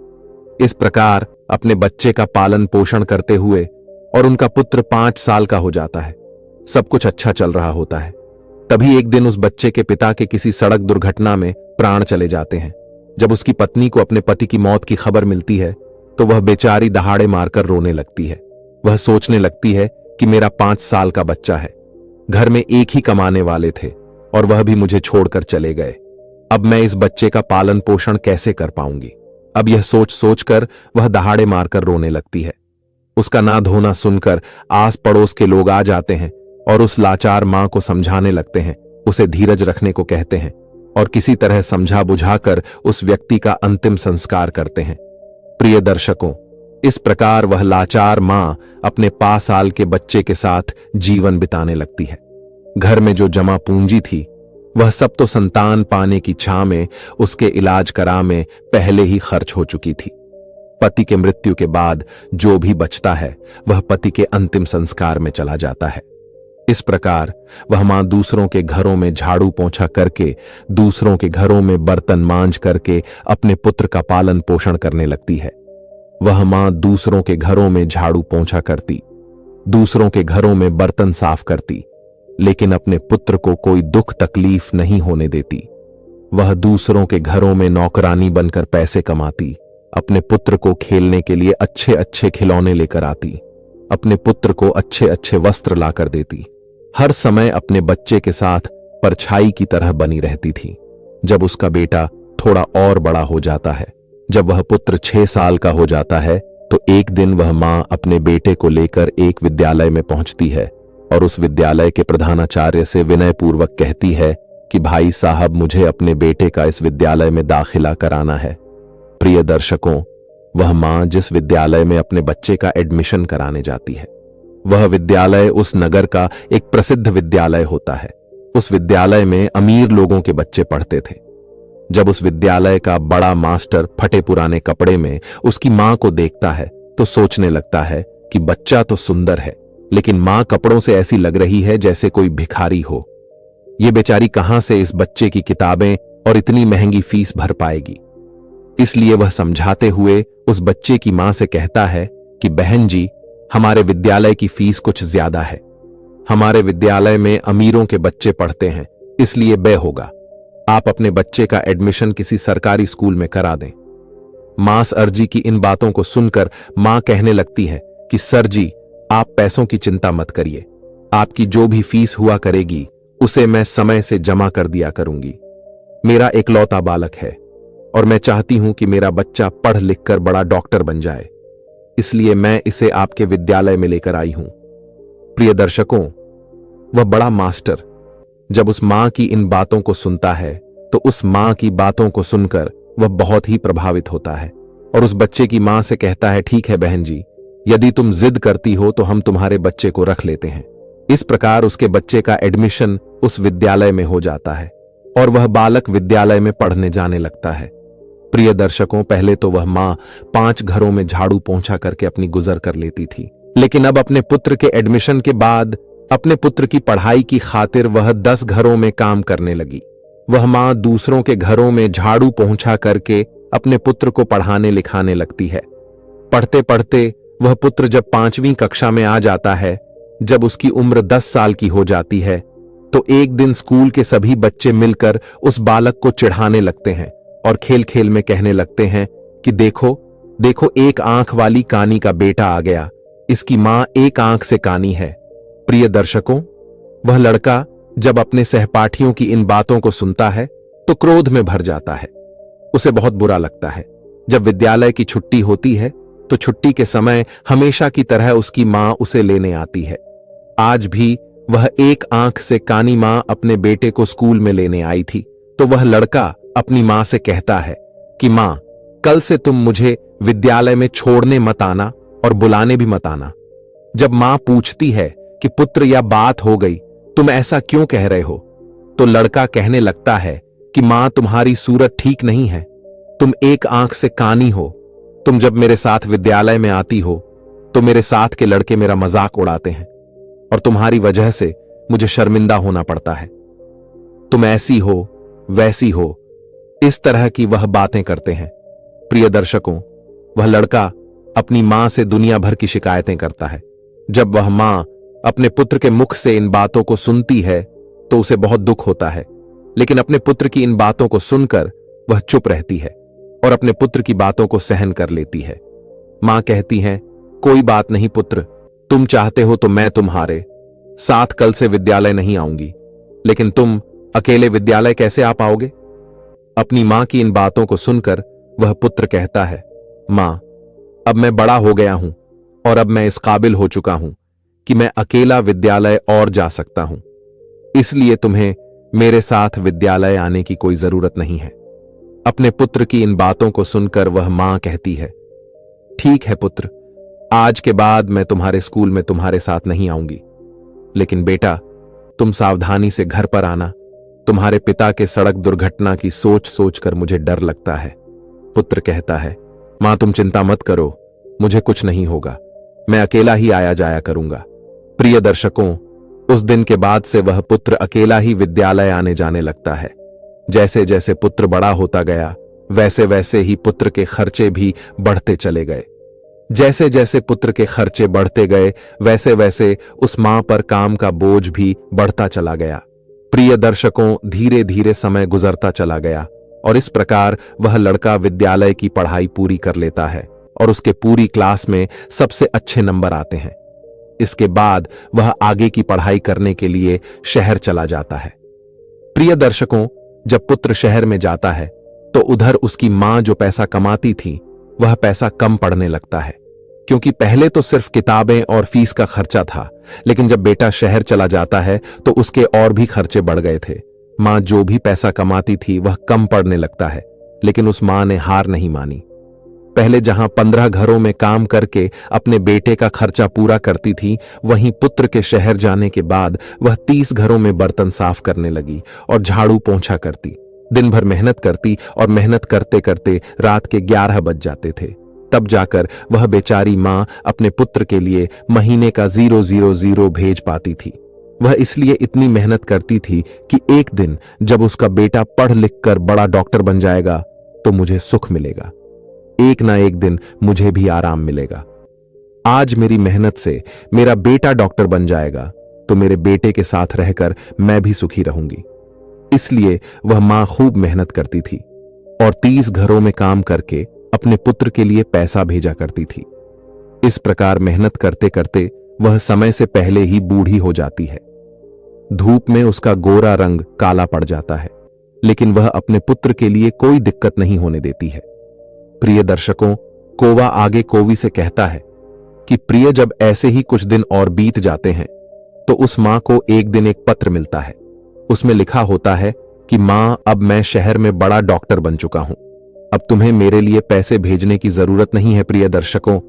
इस प्रकार अपने बच्चे का पालन पोषण करते हुए और उनका पुत्र 5 साल का हो जाता है। सब कुछ अच्छा चल रहा होता है। तभी एक दिन उस बच्चे के पिता के किसी सड़क दुर्घटना में प्राण चले जाते हैं। जब उसकी पत्नी को अपने पति की मौत की खबर मिलती है तो वह बेचारी दहाड़े मारकर रोने लगती है। वह सोचने लगती है कि मेरा 5 साल का बच्चा है, घर में एक ही कमाने वाले थे और वह भी मुझे छोड़कर चले गए। अब मैं इस बच्चे का पालन पोषण कैसे कर पाऊंगी? अब यह सोच सोचकर वह दहाड़े मारकर रोने लगती है। उसका ना धोना सुनकर आस पड़ोस के लोग आ जाते हैं और उस लाचार मां को समझाने लगते हैं, उसे धीरज रखने को कहते हैं और किसी तरह समझा बुझाकर उस व्यक्ति का अंतिम संस्कार करते हैं। प्रिय दर्शकों, इस प्रकार वह लाचार मां अपने 5 साल के बच्चे के साथ जीवन बिताने लगती है। घर में जो जमा पूंजी थी वह सब तो संतान पाने की छां में, उसके इलाज करा में पहले ही खर्च हो चुकी थी। पति के मृत्यु के बाद जो भी बचता है वह पति के अंतिम संस्कार में चला जाता है। इस प्रकार वह मां दूसरों के घरों में झाड़ू पोंछा करके, दूसरों के घरों में बर्तन मांज करके अपने पुत्र का पालन पोषण करने लगती है। वह मां दूसरों के घरों में झाड़ू पोंछा करती, दूसरों के घरों में बर्तन साफ करती, लेकिन अपने पुत्र को कोई दुख तकलीफ नहीं होने देती। वह दूसरों के घरों में नौकरानी बनकर पैसे कमाती, अपने पुत्र को खेलने के लिए अच्छे अच्छे खिलौने लेकर आती, अपने पुत्र को अच्छे अच्छे वस्त्र लाकर देती, हर समय अपने बच्चे के साथ परछाई की तरह बनी रहती थी। जब उसका बेटा थोड़ा और बड़ा हो जाता है, जब वह पुत्र 6 साल का हो जाता है, तो एक दिन वह मां अपने बेटे को लेकर एक विद्यालय में पहुंचती है और उस विद्यालय के प्रधानाचार्य से विनयपूर्वक कहती है कि भाई साहब, मुझे अपने बेटे का इस विद्यालय में दाखिला कराना है। प्रिय दर्शकों, वह मां जिस विद्यालय में अपने बच्चे का एडमिशन कराने जाती है, वह विद्यालय उस नगर का एक प्रसिद्ध विद्यालय होता है। उस विद्यालय में अमीर लोगों के बच्चे पढ़ते थे। जब उस विद्यालय का बड़ा मास्टर फटे पुराने कपड़े में उसकी मां को देखता है तो सोचने लगता है कि बच्चा तो सुंदर है, लेकिन मां कपड़ों से ऐसी लग रही है जैसे कोई भिखारी हो। ये बेचारी कहां से इस बच्चे की किताबें और इतनी महंगी फीस भर पाएगी? इसलिए वह समझाते हुए उस बच्चे की मां से कहता है कि बहन जी, हमारे विद्यालय की फीस कुछ ज्यादा है। हमारे विद्यालय में अमीरों के बच्चे पढ़ते हैं, इसलिए व्यय होगा। आप अपने बच्चे का एडमिशन किसी सरकारी स्कूल में करा दें। मास अर्जी की इन बातों को सुनकर मां कहने लगती है कि सर जी, आप पैसों की चिंता मत करिए, आपकी जो भी फीस हुआ करेगी उसे मैं समय से जमा कर दिया करूंगी। मेरा एकलौता बालक है और मैं चाहती हूं कि मेरा बच्चा पढ़ लिख कर बड़ा डॉक्टर बन जाए, इसलिए मैं इसे आपके विद्यालय में लेकर आई हूं। प्रिय दर्शकों, वह बड़ा मास्टर जब उस मां की इन बातों को सुनता है तो उस मां की बातों को सुनकर वह बहुत ही प्रभावित होता है और उस बच्चे की मां से कहता है, ठीक है बहन जी, यदि तुम जिद करती हो तो हम तुम्हारे बच्चे को रख लेते हैं। इस प्रकार उसके बच्चे का एडमिशन उस विद्यालय में हो जाता है और वह बालक विद्यालय में पढ़ने जाने लगता है। प्रिय दर्शकों, पहले तो वह मां 5 घरों में झाड़ू पोंछा करके अपनी गुजर कर लेती थी, लेकिन अब अपने पुत्र के एडमिशन के बाद अपने पुत्र की पढ़ाई की खातिर वह 10 घरों में काम करने लगी। वह मां दूसरों के घरों में झाड़ू पोंछा करके अपने पुत्र को पढ़ाने लिखाने लगती है। पढ़ते पढ़ते वह पुत्र जब 5वीं कक्षा में आ जाता है, जब उसकी उम्र 10 साल की हो जाती है, तो एक दिन स्कूल के सभी बच्चे मिलकर उस बालक को चिढ़ाने लगते हैं और खेल खेल में कहने लगते हैं कि देखो देखो, एक आंख वाली कानी का बेटा आ गया, इसकी मां एक आंख से कानी है। प्रिय दर्शकों, वह लड़का जब अपने सहपाठियों की इन बातों को सुनता है तो क्रोध में भर जाता है। उसे बहुत बुरा लगता है। जब विद्यालय की छुट्टी होती है तो छुट्टी के समय हमेशा की तरह उसकी मां उसे लेने आती है। आज भी वह एक आंख से कानी मां अपने बेटे को स्कूल में लेने आई थी, तो वह लड़का अपनी मां से कहता है कि मां, कल से तुम मुझे विद्यालय में छोड़ने मत आना और बुलाने भी मत आना। जब मां पूछती है कि पुत्र, यह बात हो गई, तुम ऐसा क्यों कह रहे हो, तो लड़का कहने लगता है कि मां, तुम्हारी सूरत ठीक नहीं है, तुम एक आंख से कानी हो। तुम जब मेरे साथ विद्यालय में आती हो तो मेरे साथ के लड़के मेरा मजाक उड़ाते हैं और तुम्हारी वजह से मुझे शर्मिंदा होना पड़ता है। तुम ऐसी हो वैसी हो, इस तरह की वह बातें करते हैं। प्रिय दर्शकों, वह लड़का अपनी मां से दुनिया भर की शिकायतें करता है। जब वह मां अपने पुत्र के मुख से इन बातों को सुनती है तो उसे बहुत दुख होता है, लेकिन अपने पुत्र की इन बातों को सुनकर वह चुप रहती है और अपने पुत्र की बातों को सहन कर लेती है। मां कहती है, कोई बात नहीं पुत्र, तुम चाहते हो तो मैं तुम्हारे, साथ कल से विद्यालय नहीं आऊंगी। लेकिन तुम अकेले विद्यालय कैसे आ पाओगे? अपनी मां की इन बातों को सुनकर वह पुत्र कहता है, मां, अब मैं बड़ा हो गया हूं और अब मैं इस काबिल हो चुका हूं कि मैं अकेला विद्यालय और जा सकता हूं। इसलिए तुम्हें मेरे साथ विद्यालय आने की कोई जरूरत नहीं है। अपने पुत्र की इन बातों को सुनकर वह मां कहती है, ठीक है पुत्र, आज के बाद मैं तुम्हारे स्कूल में तुम्हारे साथ नहीं आऊंगी। लेकिन बेटा, तुम सावधानी से घर पर आना। तुम्हारे पिता के सड़क दुर्घटना की सोच सोचकर मुझे डर लगता है। पुत्र कहता है, मां तुम चिंता मत करो, मुझे कुछ नहीं होगा, मैं अकेला ही आया जाया करूंगा। प्रिय दर्शकों, उस दिन के बाद से वह पुत्र अकेला ही विद्यालय आने जाने लगता है। जैसे जैसे पुत्र बड़ा होता गया, वैसे वैसे ही पुत्र के खर्चे भी बढ़ते चले गए। जैसे जैसे पुत्र के खर्चे बढ़ते गए, वैसे वैसे उस मां पर काम का बोझ भी बढ़ता चला गया। प्रिय दर्शकों, धीरे धीरे समय गुजरता चला गया और इस प्रकार वह लड़का विद्यालय की पढ़ाई पूरी कर लेता है और उसके पूरी क्लास में सबसे अच्छे नंबर आते हैं। इसके बाद वह आगे की पढ़ाई करने के लिए शहर चला जाता है। प्रिय दर्शकों, जब पुत्र शहर में जाता है तो उधर उसकी मां जो पैसा कमाती थी वह पैसा कम पड़ने लगता है, क्योंकि पहले तो सिर्फ किताबें और फीस का खर्चा था, लेकिन जब बेटा शहर चला जाता है तो उसके और भी खर्चे बढ़ गए थे। मां जो भी पैसा कमाती थी वह कम पड़ने लगता है, लेकिन उस मां ने हार नहीं मानी। पहले जहां 15 घरों में काम करके अपने बेटे का खर्चा पूरा करती थी, वहीं पुत्र के शहर जाने के बाद वह 30 घरों में बर्तन साफ करने लगी और झाड़ू पोंछा करती। दिन भर मेहनत करती और मेहनत करते करते रात के 11 बज जाते थे। तब जाकर वह बेचारी मां अपने पुत्र के लिए महीने का 000 भेज पाती थी। वह इसलिए इतनी मेहनत करती थी कि एक दिन जब उसका बेटा पढ़ लिख कर बड़ा डॉक्टर बन जाएगा तो मुझे सुख मिलेगा, एक ना एक दिन मुझे भी आराम मिलेगा। आज मेरी मेहनत से मेरा बेटा डॉक्टर बन जाएगा तो मेरे बेटे के साथ रहकर मैं भी सुखी रहूंगी। इसलिए वह मां खूब मेहनत करती थी और 30 घरों में काम करके अपने पुत्र के लिए पैसा भेजा करती थी। इस प्रकार मेहनत करते करते वह समय से पहले ही बूढ़ी हो जाती है। धूप में उसका गोरा रंग काला पड़ जाता है, लेकिन वह अपने पुत्र के लिए कोई दिक्कत नहीं होने देती है। प्रिय दर्शकों, कौवा आगे कौवी से कहता है कि प्रिय, जब ऐसे ही कुछ दिन और बीत जाते हैं तो उस मां को एक दिन एक पत्र मिलता है। उसमें लिखा होता है कि मां, अब मैं शहर में बड़ा डॉक्टर बन चुका हूं, अब तुम्हें मेरे लिए पैसे भेजने की जरूरत नहीं है। प्रिय दर्शकों,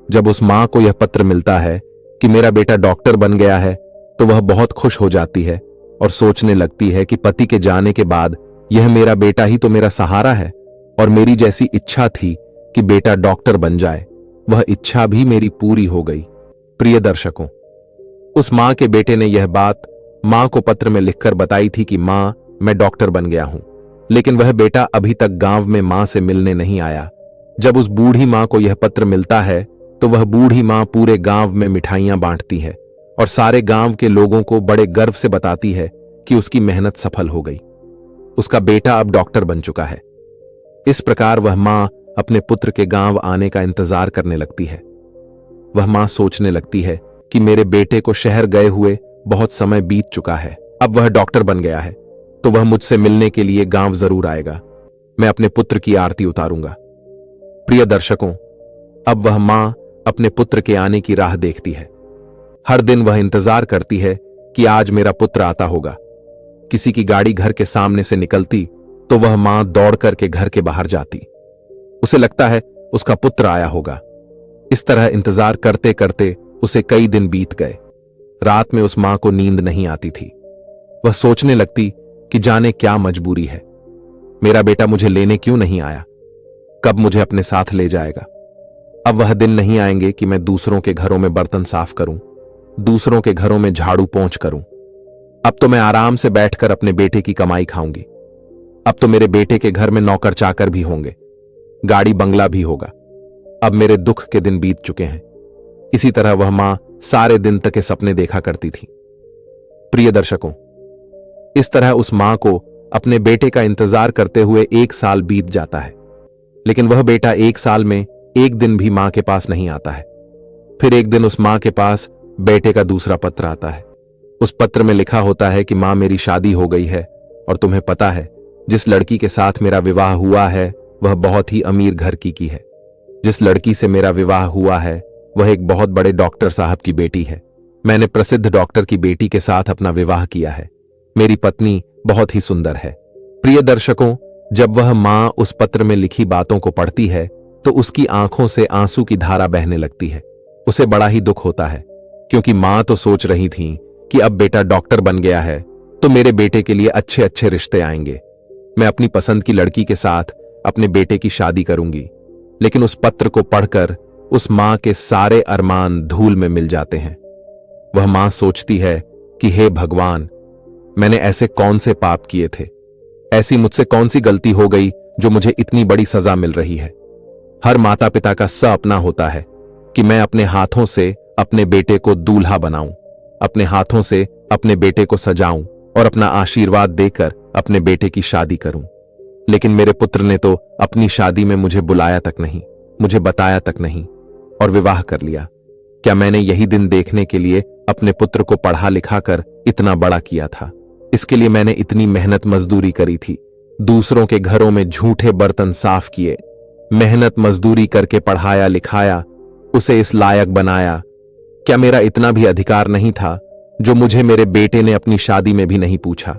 जब उस मां को यह पत्र मिलता है कि मेरा बेटा डॉक्टर बन गया है तो वह बहुत खुश हो जाती है और सोचने लगती है कि पति के जाने के बाद यह मेरा बेटा ही तो मेरा सहारा है और मेरी जैसी इच्छा थी कि बेटा डॉक्टर बन जाए, वह इच्छा भी मेरी पूरी हो गई। प्रिय दर्शकों, उस मां के बेटे ने यह बात मां को पत्र में लिखकर बताई थी कि मां, मैं डॉक्टर बन गया हूं, लेकिन वह बेटा अभी तक गांव में मां से मिलने नहीं आया। जब उस बूढ़ी मां को यह पत्र मिलता है तो वह बूढ़ी मां पूरे गांव में मिठाइयां बांटती है और सारे गांव के लोगों को बड़े गर्व से बताती है कि उसकी मेहनत सफल हो गई, उसका बेटा अब डॉक्टर बन चुका है। इस प्रकार वह मां अपने पुत्र के गांव आने का इंतजार करने लगती है। वह मां सोचने लगती है कि मेरे बेटे को शहर गए हुए बहुत समय बीत चुका है, अब वह डॉक्टर बन गया है तो वह मुझसे मिलने के लिए गांव जरूर आएगा, मैं अपने पुत्र की आरती उतारूंगा। प्रिय दर्शकों, अब वह मां अपने पुत्र के आने की राह देखती है। हर दिन वह इंतजार करती है कि आज मेरा पुत्र आता होगा। किसी की गाड़ी घर के सामने से निकलती तो वह मां दौड़ करके घर के बाहर जाती। उसे लगता है उसका पुत्र आया होगा। इस तरह इंतजार करते करते उसे कई दिन बीत गए। रात में उस मां को नींद नहीं आती थी। वह सोचने लगती कि जाने क्या मजबूरी है, मेरा बेटा मुझे लेने क्यों नहीं आया, कब मुझे अपने साथ ले जाएगा। अब वह दिन नहीं आएंगे कि मैं दूसरों के घरों में बर्तन साफ करूं, दूसरों के घरों में झाड़ू पोंछ करूं। अब तो मैं आराम से बैठकर अपने बेटे की कमाई खाऊंगी। अब तो मेरे बेटे के घर में नौकर चाकर भी होंगे, गाड़ी बंगला भी होगा। अब मेरे दुख के दिन बीत चुके हैं। इसी तरह वह मां सारे दिन तक के सपने देखा करती थी। प्रिय दर्शकों, इस तरह उस मां को अपने बेटे का इंतजार करते हुए 1 साल बीत जाता है, लेकिन वह बेटा 1 साल में एक दिन भी मां के पास नहीं आता है। फिर एक दिन उस मां के पास बेटे का दूसरा पत्र आता है। उस पत्र में लिखा होता है कि मां, मेरी शादी हो गई है और तुम्हें पता है जिस लड़की के साथ मेरा विवाह हुआ है वह बहुत ही अमीर घर की है। जिस लड़की से मेरा विवाह हुआ है वह एक बहुत बड़े डॉक्टर साहब की बेटी है। मैंने प्रसिद्ध डॉक्टर की बेटी के साथ अपना विवाह किया है। मेरी पत्नी बहुत ही सुंदर है। प्रिय दर्शकों, जब वह मां उस पत्र में लिखी बातों को पढ़ती है तो उसकी आंखों से आंसू की धारा बहने लगती है। उसे बड़ा ही दुख होता है, क्योंकि मां तो सोच रही थी कि अब बेटा डॉक्टर बन गया है तो मेरे बेटे के लिए अच्छे अच्छे रिश्ते आएंगे, मैं अपनी पसंद की लड़की के साथ अपने बेटे की शादी करूंगी। लेकिन उस पत्र को पढ़कर उस मां के सारे अरमान धूल में मिल जाते हैं। वह मां सोचती है कि हे भगवान, मैंने ऐसे कौन से पाप किए थे, ऐसी मुझसे कौन सी गलती हो गई जो मुझे इतनी बड़ी सजा मिल रही है। हर माता पिता का सपना होता है कि मैं अपने हाथों से अपने बेटे को दूल्हा बनाऊं, अपने हाथों से अपने बेटे को सजाऊं और अपना आशीर्वाद देकर अपने बेटे की शादी करूं। लेकिन मेरे पुत्र ने तो अपनी शादी में मुझे बुलाया तक नहीं, मुझे बताया तक नहीं और विवाह कर लिया। क्या मैंने यही दिन देखने के लिए अपने पुत्र को पढ़ा लिखा कर इतना बड़ा किया था? इसके लिए मैंने इतनी मेहनत मजदूरी करी थी, दूसरों के घरों में झूठे बर्तन साफ किए, मेहनत मजदूरी करके पढ़ाया लिखाया, उसे इस लायक बनाया। क्या मेरा इतना भी अधिकार नहीं था जो मुझे मेरे बेटे ने अपनी शादी में भी नहीं पूछा?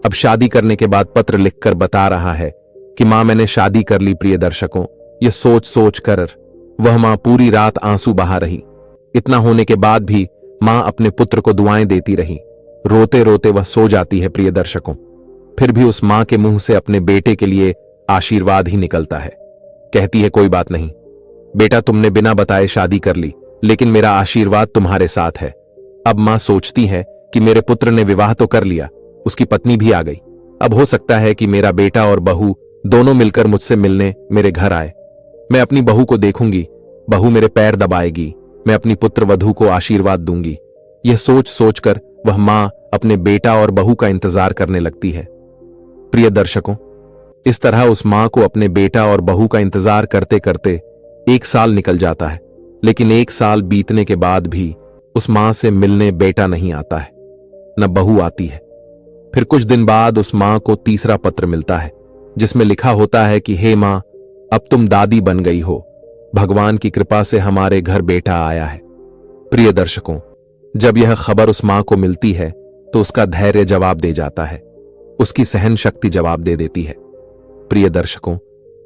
अब शादी करने के बाद पत्र लिखकर बता रहा है कि मां, मैंने शादी कर ली। प्रिय दर्शकों, यह सोच सोच कर वह मां पूरी रात आंसू बहा रही। इतना होने के बाद भी मां अपने पुत्र को दुआएं देती रही। रोते रोते वह सो जाती है। प्रिय दर्शकों, फिर भी उस मां के मुंह से अपने बेटे के लिए आशीर्वाद ही निकलता है। कहती है, कोई बात नहीं बेटा, तुमने बिना बताए शादी कर ली, लेकिन मेरा आशीर्वाद तुम्हारे साथ है। अब मां सोचती है कि मेरे पुत्र ने विवाह तो कर लिया, उसकी पत्नी भी आ गई, अब हो सकता है कि मेरा बेटा और बहू दोनों मिलकर मुझसे मिलने मेरे घर आए। मैं अपनी बहू को देखूंगी, बहू मेरे पैर दबाएगी, मैं अपनी पुत्र वधू को आशीर्वाद दूंगी। यह सोच सोचकर वह मां अपने बेटा और बहू का इंतजार करने लगती है। प्रिय दर्शकों, इस तरह उस मां को अपने बेटा और बहू का इंतजार करते करते 1 साल निकल जाता है। लेकिन 1 साल बीतने के बाद भी उस मां से मिलने बेटा नहीं आता है, न बहू आती है। फिर कुछ दिन बाद उस मां को तीसरा पत्र मिलता है, जिसमें लिखा होता है कि हे मां, अब तुम दादी बन गई हो, भगवान की कृपा से हमारे घर बेटा आया है। प्रिय दर्शकों, जब यह खबर उस मां को मिलती है तो उसका धैर्य जवाब दे जाता है, उसकी सहन शक्ति जवाब दे देती है। प्रिय दर्शकों,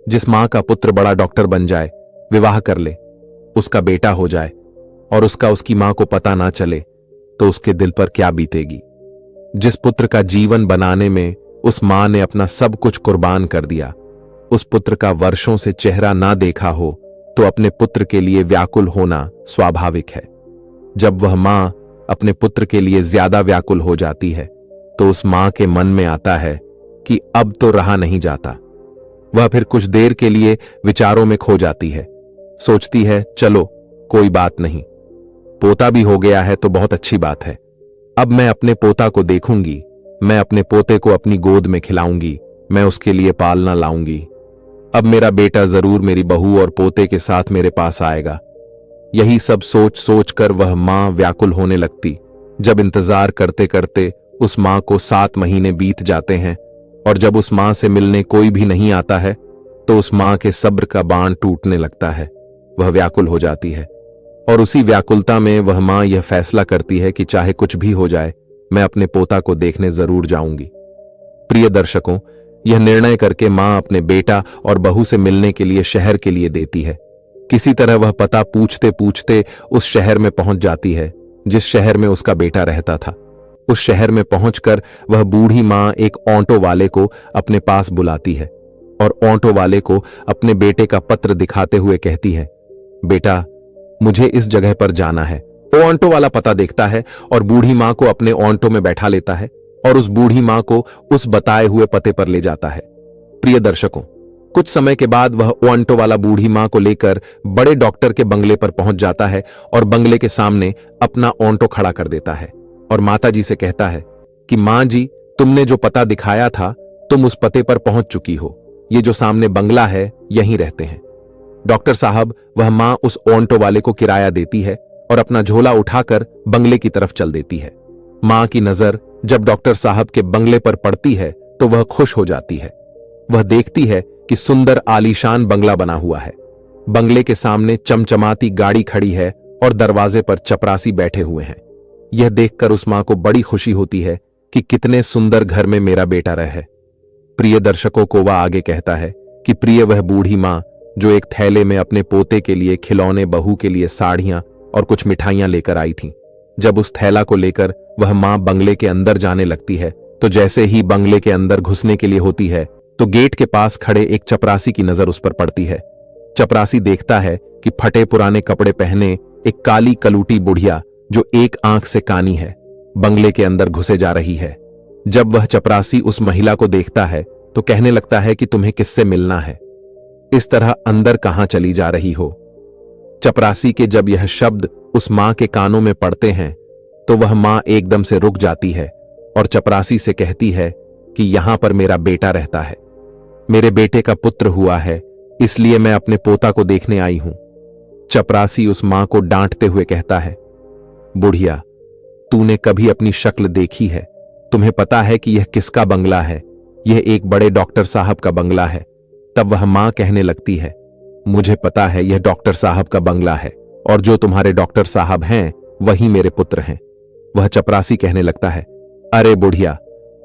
जिस मां का पुत्र बड़ा डॉक्टर बन जाए, विवाह कर ले, उसका बेटा हो जाए और उसका उसकी मां को पता ना चले तो उसके दिल पर क्या बीतेगी। जिस पुत्र का जीवन बनाने में उस मां ने अपना सब कुछ कुर्बान कर दिया, उस पुत्र का वर्षों से चेहरा ना देखा हो तो अपने पुत्र के लिए व्याकुल होना स्वाभाविक है। जब वह मां अपने पुत्र के लिए ज्यादा व्याकुल हो जाती है तो उस मां के मन में आता है कि अब तो रहा नहीं जाता। वह फिर कुछ देर के लिए विचारों में खो जाती है, सोचती है चलो कोई बात नहीं, पोता भी हो गया है तो बहुत अच्छी बात है। अब मैं अपने पोता को देखूंगी, मैं अपने पोते को अपनी गोद में खिलाऊंगी, मैं उसके लिए पालना लाऊंगी। अब मेरा बेटा जरूर मेरी बहू और पोते के साथ मेरे पास आएगा। यही सब सोच सोच कर वह मां व्याकुल होने लगती। जब इंतजार करते करते उस मां को 7 महीने बीत जाते हैं और जब उस मां से मिलने कोई भी नहीं आता है तो उस मां के सब्र का बांध टूटने लगता है। वह व्याकुल हो जाती है और उसी व्याकुलता में वह मां यह फैसला करती है कि चाहे कुछ भी हो जाए, मैं अपने पोता को देखने जरूर जाऊंगी। प्रिय दर्शकों, यह निर्णय करके मां अपने बेटा और बहू से मिलने के लिए शहर के लिए देती है। किसी तरह वह पता पूछते पूछते उस शहर में पहुंच जाती है जिस शहर में उसका बेटा रहता था। उस शहर में पहुंचकर वह बूढ़ी मां एक ऑटो वाले को अपने पास बुलाती है और ऑटो वाले को अपने बेटे का पत्र दिखाते हुए कहती है, बेटा मुझे इस जगह पर जाना है। वो ऑटो वाला पता देखता है और बूढ़ी मां को अपने ऑटो में बैठा लेता है और उस बूढ़ी मां को उस बताए हुए पते पर ले जाता है। प्रिय दर्शकों, कुछ समय के बाद वह ऑटो वाला बूढ़ी मां को लेकर बड़े डॉक्टर के बंगले पर पहुंच जाता है और बंगले के सामने अपना ऑटो खड़ा कर देता है और माता जी से कहता है कि मां जी, तुमने जो पता दिखाया था तुम उस पते पर पहुंच चुकी हो, ये जो सामने बंगला है यहीं रहते हैं। डॉक्टर साहब, वह मां उस ऑटो वाले को किराया देती है और अपना झोला उठाकर बंगले की तरफ चल देती है। मां की नजर जब डॉक्टर साहब के बंगले पर पड़ती है तो वह खुश हो जाती है। वह देखती है कि सुंदर आलीशान बंगला बना हुआ है। बंगले के सामने चमचमाती गाड़ी खड़ी है और दरवाजे पर चपरासी बैठे हुए हैं। यह देखकर उस मां को बड़ी खुशी होती है कि कितने सुंदर घर में मेरा बेटा रहे। प्रिय दर्शकों को वह आगे कहता है कि प्रिय वह बूढ़ी मां जो एक थैले में अपने पोते के लिए खिलौने, बहू के लिए साड़ियां और कुछ मिठाइयां लेकर आई थी। जब उस थैला को लेकर वह मां बंगले के अंदर जाने लगती है तो जैसे ही बंगले के अंदर घुसने के लिए होती है तो गेट के पास खड़े एक चपरासी की नजर उस पर पड़ती है। चपरासी देखता है कि फटे पुराने कपड़े पहने एक काली कलूटी बुढ़िया जो एक आंख से कानी है बंगले के अंदर घुसे जा रही है। जब वह चपरासी उस महिला को देखता है तो कहने लगता है कि तुम्हें किससे मिलना है, इस तरह अंदर कहां चली जा रही हो। चपरासी के जब यह शब्द उस मां के कानों में पड़ते हैं तो वह मां एकदम से रुक जाती है और चपरासी से कहती है कि यहां पर मेरा बेटा रहता है, मेरे बेटे का पुत्र हुआ है, इसलिए मैं अपने पोता को देखने आई हूं। चपरासी उस मां को डांटते हुए कहता है, बुढ़िया, तूने कभी अपनी शक्ल देखी है? तुम्हें पता है कि यह किसका बंगला है? यह एक बड़े डॉक्टर साहब का बंगला है। तब वह मां कहने लगती है, मुझे पता है यह डॉक्टर साहब का बंगला है और जो तुम्हारे डॉक्टर साहब हैं वही मेरे पुत्र हैं। वह चपरासी कहने लगता है, अरे बुढ़िया,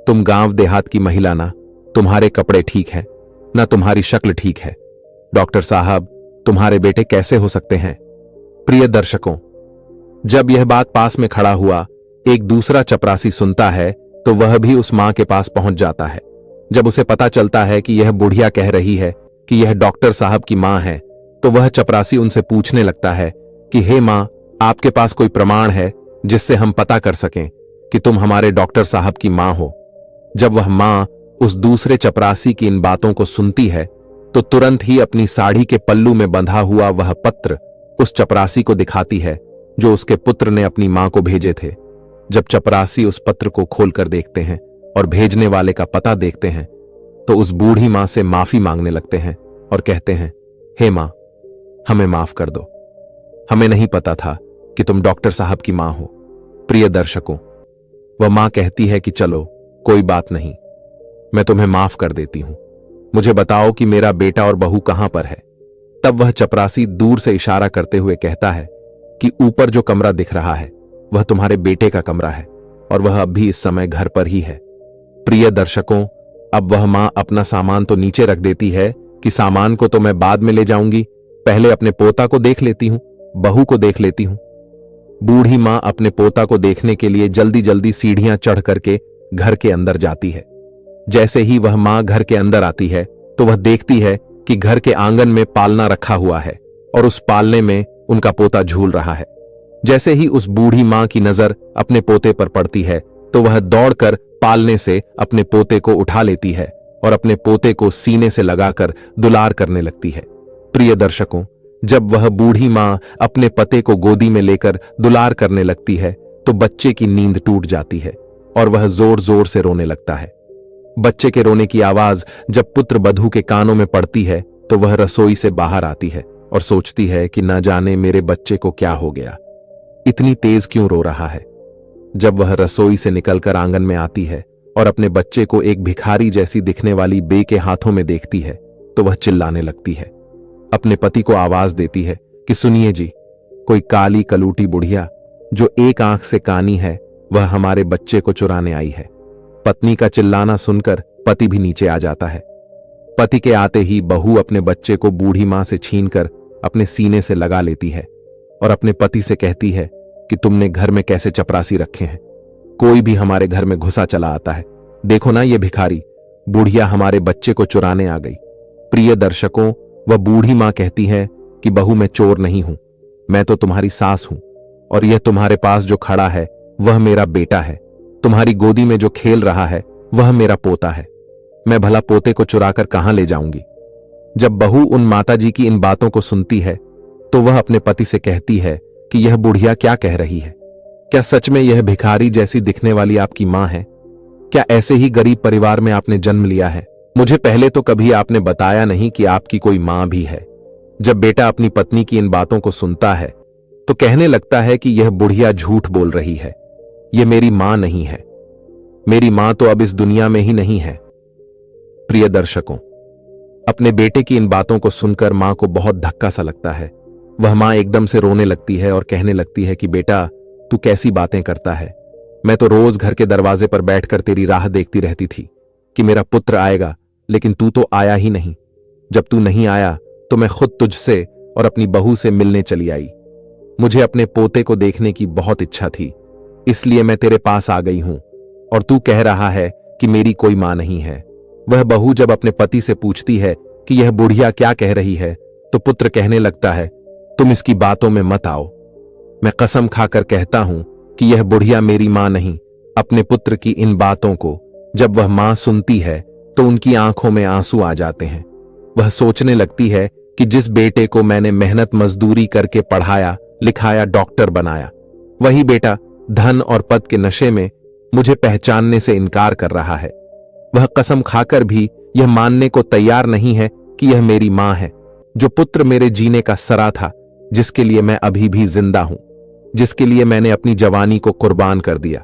तुम गांव देहात की महिला ना, तुम्हारे कपड़े ठीक हैं ना तुम्हारी शक्ल ठीक है। डॉक्टर साहब तुम्हारे बेटे कैसे हो सकते हैं? प्रिय दर्शकों, जब यह बात पास में खड़ा हुआ एक दूसरा चपरासी सुनता है तो वह भी उस मां के पास पहुंच जाता है। जब उसे पता चलता है कि यह बुढ़िया कह रही है कि यह डॉक्टर साहब की मां है तो वह चपरासी उनसे पूछने लगता है कि हे मां, आपके पास कोई प्रमाण है जिससे हम पता कर सकें कि तुम हमारे डॉक्टर साहब की मां हो? जब वह मां उस दूसरे चपरासी की इन बातों को सुनती है तो तुरंत ही अपनी साड़ी के पल्लू में बंधा हुआ वह पत्र उस चपरासी को दिखाती है जो उसके पुत्र ने अपनी मां को भेजे थे। जब चपरासी उस पत्र को खोलकर देखते हैं और भेजने वाले का पता देखते हैं तो उस बूढ़ी मां से माफी मांगने लगते हैं और कहते हैं, हे मां, हमें माफ कर दो, हमें नहीं पता था कि तुम डॉक्टर साहब की मां हो। प्रिय दर्शकों, वह मां कहती है कि चलो कोई बात नहीं, मैं तुम्हें माफ कर देती हूं, मुझे बताओ कि मेरा बेटा और बहू कहां पर है। तब वह चपरासी दूर से इशारा करते हुए कहता है कि ऊपर जो कमरा दिख रहा है वह तुम्हारे बेटे का कमरा है और वह अब भी इस समय घर पर ही है। प्रिय दर्शकों, अब वह मां अपना सामान तो नीचे रख देती है कि सामान को तो मैं बाद में ले जाऊंगी, पहले अपने पोता को देख लेती हूं, बहू को देख लेती हूं। बूढ़ी मां अपने पोता को देखने के लिए जल्दी जल्दी सीढ़ियां चढ़ करके घर के अंदर जाती है। जैसे ही वह मां घर के अंदर आती है तो वह देखती है कि घर के आंगन में पालना रखा हुआ है और उस पालने में उनका पोता झूल रहा है। जैसे ही उस बूढ़ी मां की नजर अपने पोते पर पड़ती है तो वह दौड़कर पालने से अपने पोते को उठा लेती है और अपने पोते को सीने से लगाकर दुलार करने लगती है। प्रिय दर्शकों, जब वह बूढ़ी मां अपने पते को गोदी में लेकर दुलार करने लगती है तो बच्चे की नींद टूट जाती है और वह जोर जोर से रोने लगता है। बच्चे के रोने की आवाज जब पुत्र बधू के कानों में पड़ती है तो वह रसोई से बाहर आती है और सोचती है कि न जाने मेरे बच्चे को क्या हो गया, इतनी तेज क्यों रो रहा है। जब वह रसोई से निकलकर आंगन में आती है और अपने बच्चे को एक भिखारी जैसी दिखने वाली बे के हाथों में देखती है तो वह चिल्लाने लगती है। अपने पति को आवाज देती है कि सुनिए जी, कोई काली कलूटी बुढ़िया जो एक आंख से कानी है वह हमारे बच्चे को चुराने आई है। पत्नी का चिल्लाना सुनकर पति भी नीचे आ जाता है। पति के आते ही बहू अपने बच्चे को बूढ़ी मां से छीनकर अपने सीने से लगा लेती है और अपने पति से कहती है कि तुमने घर में कैसे चपरासी रखे हैं, कोई भी हमारे घर में घुसा चला आता है, देखो ना ये भिखारी बुढ़िया हमारे बच्चे को चुराने आ गई। प्रिय दर्शकों, वह बूढ़ी मां कहती है कि बहू मैं चोर नहीं हूं, मैं तो तुम्हारी सास हूं और यह तुम्हारे पास जो खड़ा है वह मेरा बेटा है, तुम्हारी गोदी में जो खेल रहा है वह मेरा पोता है, मैं भला पोते को चुराकर कहां ले जाऊंगी। जब बहू उन माताजी की इन बातों को सुनती है तो वह अपने पति से कहती है कि यह बुढ़िया क्या कह रही है, क्या सच में यह भिखारी जैसी दिखने वाली आपकी मां है? क्या ऐसे ही गरीब परिवार में आपने जन्म लिया है? मुझे पहले तो कभी आपने बताया नहीं कि आपकी कोई मां भी है। जब बेटा अपनी पत्नी की इन बातों को सुनता है तो कहने लगता है कि यह बुढ़िया झूठ बोल रही है, ये मेरी मां नहीं है। मेरी मां तो अब इस दुनिया में ही नहीं है। प्रिय दर्शकों, अपने बेटे की इन बातों को सुनकर मां को बहुत धक्का सा लगता है। वह मां एकदम से रोने लगती है और कहने लगती है कि बेटा, तू कैसी बातें करता है। मैं तो रोज घर के दरवाजे पर बैठकर तेरी राह देखती रहती थी कि मेरा पुत्र आएगा, लेकिन तू तो आया ही नहीं। जब तू नहीं आया तो मैं खुद तुझसे और अपनी बहू से मिलने चली आई। मुझे अपने पोते को देखने की बहुत इच्छा थी, इसलिए मैं तेरे पास आ गई हूं। और तू कह रहा है कि मेरी कोई मां नहीं है। वह बहू जब अपने पति से पूछती है कि यह बुढ़िया क्या कह रही है, तो पुत्र कहने लगता है, तुम इसकी बातों में मत आओ। मैं कसम खाकर कहता हूं कि यह बुढ़िया मेरी मां नहीं। अपने पुत्र की इन बातों को जब वह मां सुनती है तो उनकी आंखों में आंसू आ जाते हैं। वह सोचने लगती है कि जिस बेटे को मैंने मेहनत मजदूरी करके पढ़ाया लिखाया डॉक्टर बनाया, वही बेटा धन और पद के नशे में मुझे पहचानने से इनकार कर रहा है। वह कसम खाकर भी यह मानने को तैयार नहीं है कि यह मेरी मां है। जो पुत्र मेरे जीने का सरा था, जिसके लिए मैं अभी भी जिंदा हूं, जिसके लिए मैंने अपनी जवानी को कुर्बान कर दिया,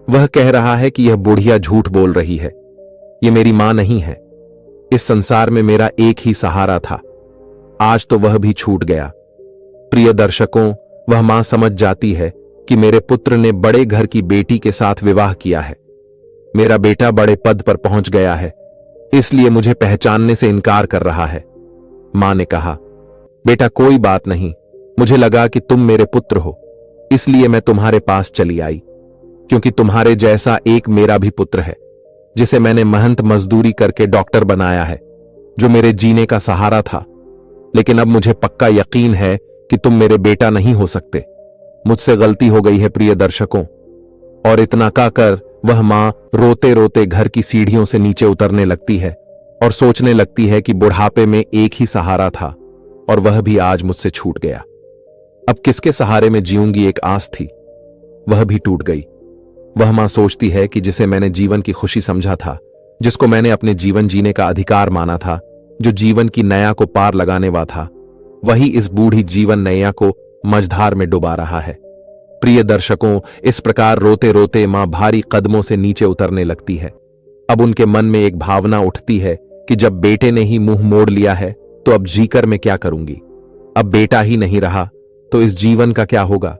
वह कह रहा है कि यह बुढ़िया झूठ बोल रही है। यह मेरी मां नहीं है। इस संसार में मेरा एक ही सहारा था, आज तो वह भी छूट गया। प्रिय दर्शकों, वह मां समझ जाती है कि मेरे पुत्र ने बड़े घर की बेटी के साथ विवाह किया है। मेरा बेटा बड़े पद पर पहुंच गया है, इसलिए मुझे पहचानने से इनकार कर रहा है। मां ने कहा, बेटा कोई बात नहीं, मुझे लगा कि तुम मेरे पुत्र हो, इसलिए मैं तुम्हारे पास चली आई। क्योंकि तुम्हारे जैसा एक मेरा भी पुत्र है, जिसे मैंने मेहनत मजदूरी करके डॉक्टर बनाया है, जो मेरे जीने का सहारा था। लेकिन अब मुझे पक्का यकीन है कि तुम मेरे बेटा नहीं हो सकते। मुझसे गलती हो गई है प्रिय दर्शकों। और इतना कहकर वह मां रोते रोते घर की सीढ़ियों से नीचे उतरने लगती है और सोचने लगती है कि बुढ़ापे में एक ही सहारा था और वह भी आज मुझसे छूट गया। अब किसके सहारे में जीऊंगी एक आस थी, वह भी टूट गई। वह मां सोचती है कि जिसे मैंने जीवन की खुशी समझा था, जिसको मैंने अपने जीवन जीने का अधिकार माना था, जो जीवन की नैया को पार लगाने वाला था, वही इस बूढ़ी जीवन नैया को मझधार में डुबा रहा है। प्रिय दर्शकों, इस प्रकार रोते रोते मां भारी कदमों से नीचे उतरने लगती है। अब उनके मन में एक भावना उठती है कि जब बेटे ने ही मुंह मोड़ लिया है तो अब जीकर मैं क्या करूंगी। अब बेटा ही नहीं रहा तो इस जीवन का क्या होगा।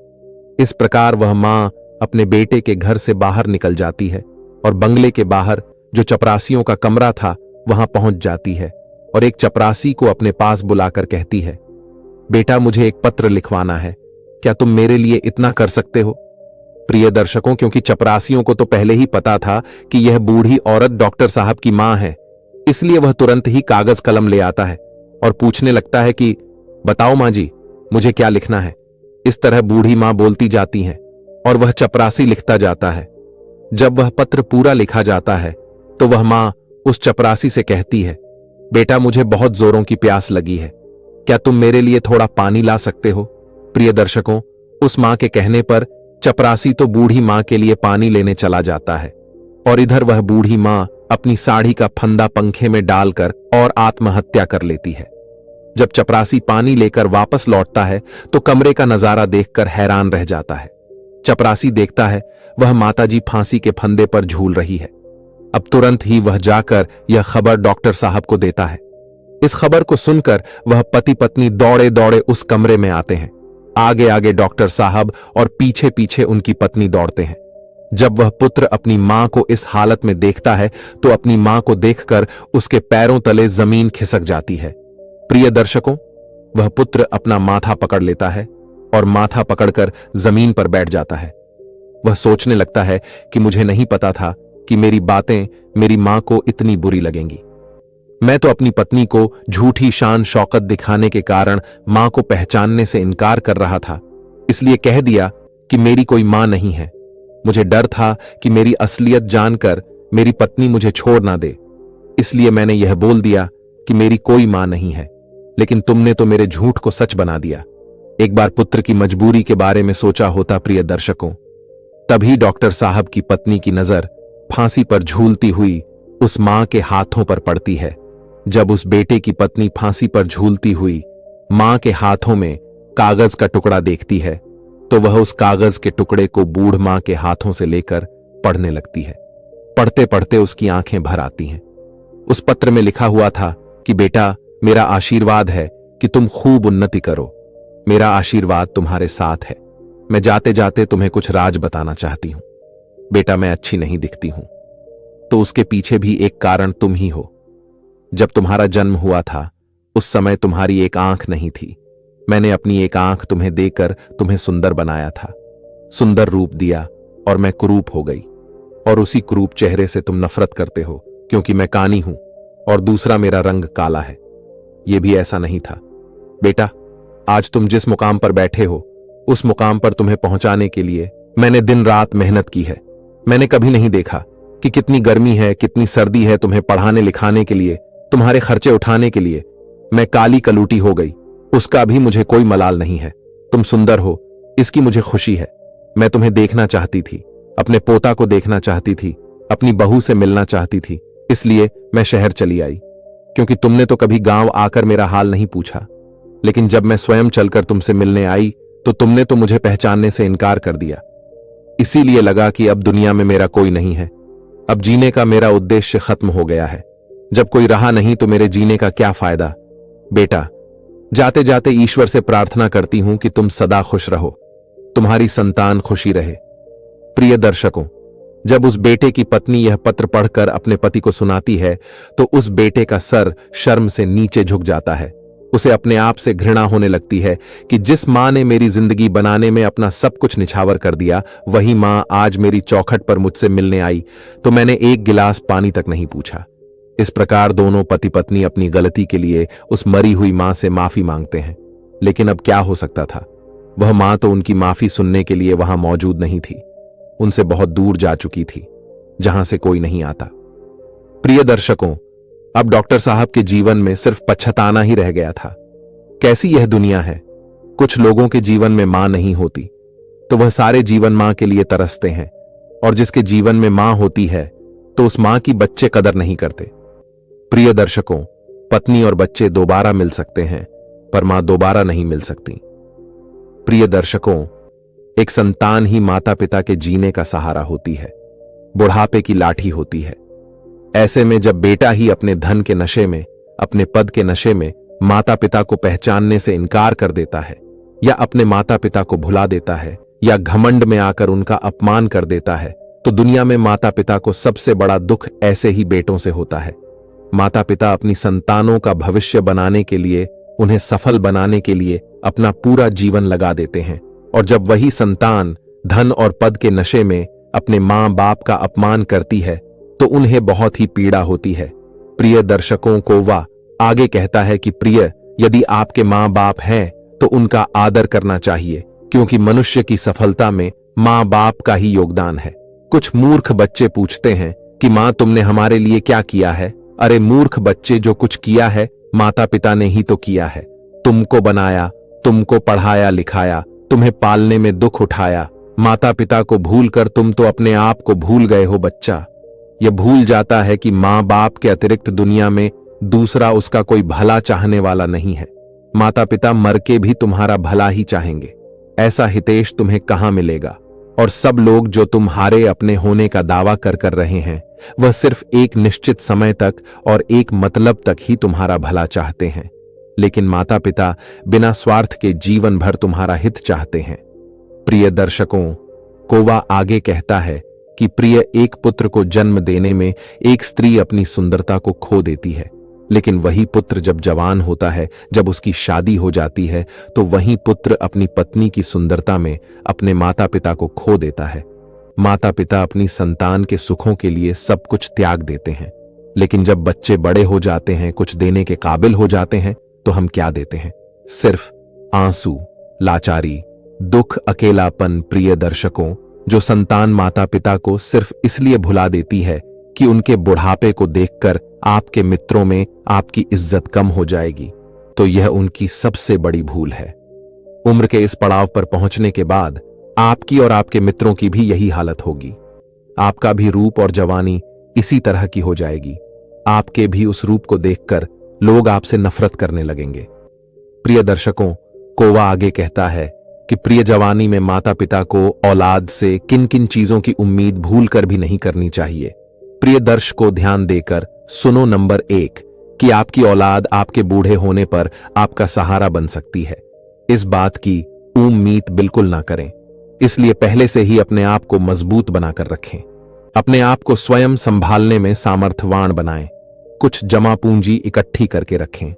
इस प्रकार वह मां अपने बेटे के घर से बाहर निकल जाती है और बंगले के बाहर जो चपरासियों का कमरा था वहां पहुंच जाती है और एक चपरासी को अपने पास बुलाकर कहती है, बेटा मुझे एक पत्र लिखवाना है, क्या तुम मेरे लिए इतना कर सकते हो। प्रिय दर्शकों, क्योंकि चपरासियों को तो पहले ही पता था कि यह बूढ़ी औरत डॉक्टर साहब की मां है, इसलिए वह तुरंत ही कागज कलम ले आता है और पूछने लगता है कि बताओ मां जी, मुझे क्या लिखना है। इस तरह बूढ़ी मां बोलती जाती हैं और वह चपरासी लिखता जाता है। जब वह पत्र पूरा लिखा जाता है तो वह मां उस चपरासी से कहती है, बेटा मुझे बहुत जोरों की प्यास लगी है, क्या तुम मेरे लिए थोड़ा पानी ला सकते हो। प्रिय दर्शकों, उस मां के कहने पर चपरासी तो बूढ़ी मां के लिए पानी लेने चला जाता है और इधर वह बूढ़ी मां अपनी साड़ी का फंदा पंखे में डालकर और आत्महत्या कर लेती है। जब चपरासी पानी लेकर वापस लौटता है तो कमरे का नजारा देखकर हैरान रह जाता है। चपरासी देखता है वह माताजी फांसी के फंदे पर झूल रही है। अब तुरंत ही वह जाकर यह खबर डॉक्टर साहब को देता है। इस खबर को सुनकर वह पति पत्नी दौड़े दौड़े उस कमरे में आते हैं। आगे आगे डॉक्टर साहब और पीछे पीछे उनकी पत्नी दौड़ते हैं। जब वह पुत्र अपनी मां को इस हालत में देखता है तो अपनी मां को देखकर उसके पैरों तले जमीन खिसक जाती है। प्रिय दर्शकों, वह पुत्र अपना माथा पकड़ लेता है और माथा पकड़कर जमीन पर बैठ जाता है। वह सोचने लगता है कि मुझे नहीं पता था कि मेरी बातें मेरी मां को इतनी बुरी लगेंगी। मैं तो अपनी पत्नी को झूठी शान शौकत दिखाने के कारण मां को पहचानने से इनकार कर रहा था, इसलिए कह दिया कि मेरी कोई मां नहीं है। मुझे डर था कि मेरी असलियत जानकर मेरी पत्नी मुझे छोड़ ना दे, इसलिए मैंने यह बोल दिया कि मेरी कोई मां नहीं है। लेकिन तुमने तो मेरे झूठ को सच बना दिया। एक बार पुत्र की मजबूरी के बारे में सोचा होता प्रिय दर्शकों, तभी डॉक्टर साहब की पत्नी की नजर फांसी पर झूलती हुई उस मां के हाथों पर पड़ती है। जब उस बेटे की पत्नी फांसी पर झूलती हुई मां के हाथों में कागज का टुकड़ा देखती है तो वह उस कागज के टुकड़े को बूढ़ मां के हाथों से लेकर पढ़ने लगती है। पढ़ते पढ़ते उसकी आंखें भर आती हैं। उस पत्र में लिखा हुआ था कि बेटा, मेरा आशीर्वाद है कि तुम खूब उन्नति करो। मेरा आशीर्वाद तुम्हारे साथ है। मैं जाते जाते तुम्हें कुछ राज बताना चाहती हूं। बेटा, मैं अच्छी नहीं दिखती हूं, तो उसके पीछे भी एक कारण तुम ही हो। जब तुम्हारा जन्म हुआ था उस समय तुम्हारी एक आंख नहीं थी। मैंने अपनी एक आंख तुम्हें देकर तुम्हें सुंदर बनाया था, सुंदर रूप दिया, और मैं कुरूप हो गई। और उसी कुरूप चेहरे से तुम नफरत करते हो क्योंकि मैं कानी हूं और दूसरा मेरा रंग काला है। यह भी ऐसा नहीं था। बेटा, आज तुम जिस मुकाम पर बैठे हो उस मुकाम पर तुम्हें पहुंचाने के लिए मैंने दिन रात मेहनत की है। मैंने कभी नहीं देखा कि कितनी गर्मी है, कितनी सर्दी है तुम्हें पढ़ाने लिखाने के लिए, तुम्हारे खर्चे उठाने के लिए। मैं काली कलूटी हो गई, उसका भी मुझे कोई मलाल नहीं है। तुम सुंदर हो, इसकी मुझे खुशी है। मैं तुम्हें देखना चाहती थी, अपने पोता को देखना चाहती थी, अपनी बहू से मिलना चाहती थी। इसलिए मैं शहर चली आई, क्योंकि तुमने तो कभी गांव आकर मेरा हाल नहीं पूछा। लेकिन जब मैं स्वयं चलकर तुमसे मिलने आई तो तुमने तो मुझे पहचानने से इनकार कर दिया। इसीलिए लगा कि अब दुनिया में मेरा कोई नहीं है। अब जीने का मेरा उद्देश्य खत्म हो गया है। जब कोई रहा नहीं तो मेरे जीने का क्या फायदा। बेटा, जाते जाते ईश्वर से प्रार्थना करती हूं कि तुम सदा खुश रहो, तुम्हारी संतान खुशी रहे। प्रिय दर्शकों, जब उस बेटे की पत्नी यह पत्र पढ़कर अपने पति को सुनाती है तो उस बेटे का सर शर्म से नीचे झुक जाता है। उसे अपने आप से घृणा होने लगती है कि जिस मां ने मेरी जिंदगी बनाने में अपना सब कुछ निछावर कर दिया, वही मां आज मेरी चौखट पर मुझसे मिलने आई तो मैंने एक गिलास पानी तक नहीं पूछा। इस प्रकार दोनों पति पत्नी अपनी गलती के लिए उस मरी हुई मां से माफी मांगते हैं। लेकिन अब क्या हो सकता था, वह मां तो उनकी माफी सुनने के लिए वहां मौजूद नहीं थी, उनसे बहुत दूर जा चुकी थी, जहां से कोई नहीं आता। प्रिय दर्शकों, अब डॉक्टर साहब के जीवन में सिर्फ पछताना ही रह गया था। कैसी यह दुनिया है, कुछ लोगों के जीवन में मां नहीं होती तो वह सारे जीवन मां के लिए तरसते हैं, और जिसके जीवन में मां होती है तो उस मां की बच्चे कदर नहीं करते। प्रिय दर्शकों, पत्नी और बच्चे दोबारा मिल सकते हैं पर मां दोबारा नहीं मिल सकती। प्रिय दर्शकों, एक संतान ही माता पिता के जीने का सहारा होती है, बुढ़ापे की लाठी होती है। ऐसे में जब बेटा ही अपने धन के नशे में, अपने पद के नशे में माता पिता को पहचानने से इनकार कर देता है, या अपने माता पिता को भुला देता है, या घमंड में आकर उनका अपमान कर देता है, तो दुनिया में माता पिता को सबसे बड़ा दुख ऐसे ही बेटों से होता है। माता पिता अपनी संतानों का भविष्य बनाने के लिए, उन्हें सफल बनाने के लिए अपना पूरा जीवन लगा देते हैं, और जब वही संतान धन और पद के नशे में अपने मां बाप का अपमान करती है तो उन्हें बहुत ही पीड़ा होती है। प्रिय दर्शकों, कोवा आगे कहता है कि प्रिय, यदि आपके मां बाप हैं तो उनका आदर करना चाहिए, क्योंकि मनुष्य की सफलता में मां बाप का ही योगदान है। कुछ मूर्ख बच्चे पूछते हैं कि मां तुमने हमारे लिए क्या किया है। अरे मूर्ख बच्चे, जो कुछ किया है माता पिता ने ही तो किया है। तुमको बनाया, तुमको पढ़ाया लिखाया, तुम्हें पालने में दुख उठाया। माता पिता को भूलकर तुम तो अपने आप को भूल गए हो। बच्चा यह भूल जाता है कि मां बाप के अतिरिक्त दुनिया में दूसरा उसका कोई भला चाहने वाला नहीं है। माता पिता मर के भी तुम्हारा भला ही चाहेंगे। ऐसा हितेश तुम्हें कहां मिलेगा। और सब लोग जो तुम्हारे अपने होने का दावा कर रहे हैं, वह सिर्फ एक निश्चित समय तक और एक मतलब तक ही तुम्हारा भला चाहते हैं। लेकिन माता पिता बिना स्वार्थ के जीवन भर तुम्हारा हित चाहते हैं। प्रिय दर्शकों, कोवा आगे कहता है कि प्रिय, एक पुत्र को जन्म देने में एक स्त्री अपनी सुंदरता को खो देती है, लेकिन वही पुत्र जब जवान होता है, जब उसकी शादी हो जाती है, तो वही पुत्र अपनी पत्नी की सुंदरता में अपने माता पिता को खो देता है। माता पिता अपनी संतान के सुखों के लिए सब कुछ त्याग देते हैं, लेकिन जब बच्चे बड़े हो जाते हैं, कुछ देने के काबिल हो जाते हैं, तो हम क्या देते हैं? सिर्फ आंसू, लाचारी, दुख, अकेलापन। प्रिय दर्शकों, जो संतान माता पिता को सिर्फ इसलिए भुला देती है कि उनके बुढ़ापे को देखकर आपके मित्रों में आपकी इज्जत कम हो जाएगी, तो यह उनकी सबसे बड़ी भूल है। उम्र के इस पड़ाव पर पहुंचने के बाद आपकी और आपके मित्रों की भी यही हालत होगी। आपका भी रूप और जवानी इसी तरह की हो जाएगी। आपके भी उस रूप को देखकर लोग आपसे नफरत करने लगेंगे। प्रिय दर्शकों, कोवा आगे कहता है कि प्रिय जवानी में माता पिता को औलाद से किन किन चीजों की उम्मीद भूल कर भी नहीं करनी चाहिए। प्रिय दर्शकों, ध्यान देकर सुनो। नंबर 1 कि आपकी औलाद आपके बूढ़े होने पर आपका सहारा बन सकती है। इस बात की उम्मीद बिल्कुल ना करें। इसलिए पहले से ही अपने आप को मजबूत बनाकर रखें। अपने आप को स्वयं संभालने में सामर्थ्यवान बनाएं। कुछ जमा पूंजी इकट्ठी करके रखें।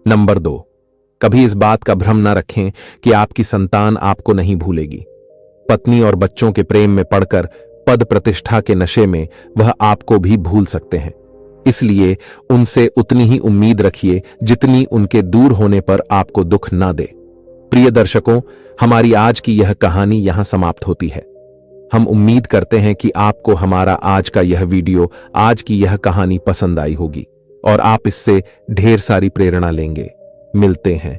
नंबर 2, कभी इस बात का भ्रम न रखें कि आपकी संतान आपको नहीं भूलेगी। पत्नी और बच्चों के प्रेम में पड़कर पद प्रतिष्ठा के नशे में वह आपको भी भूल सकते हैं। इसलिए उनसे उतनी ही उम्मीद रखिए जितनी उनके दूर होने पर आपको दुख ना दे। प्रिय दर्शकों, हमारी आज की यह कहानी यहां समाप्त होती है। हम उम्मीद करते हैं कि आपको हमारा आज का यह वीडियो, आज की यह कहानी पसंद आई होगी और आप इससे ढेर सारी प्रेरणा लेंगे। मिलते हैं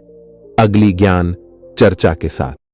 अगली ज्ञान चर्चा के साथ।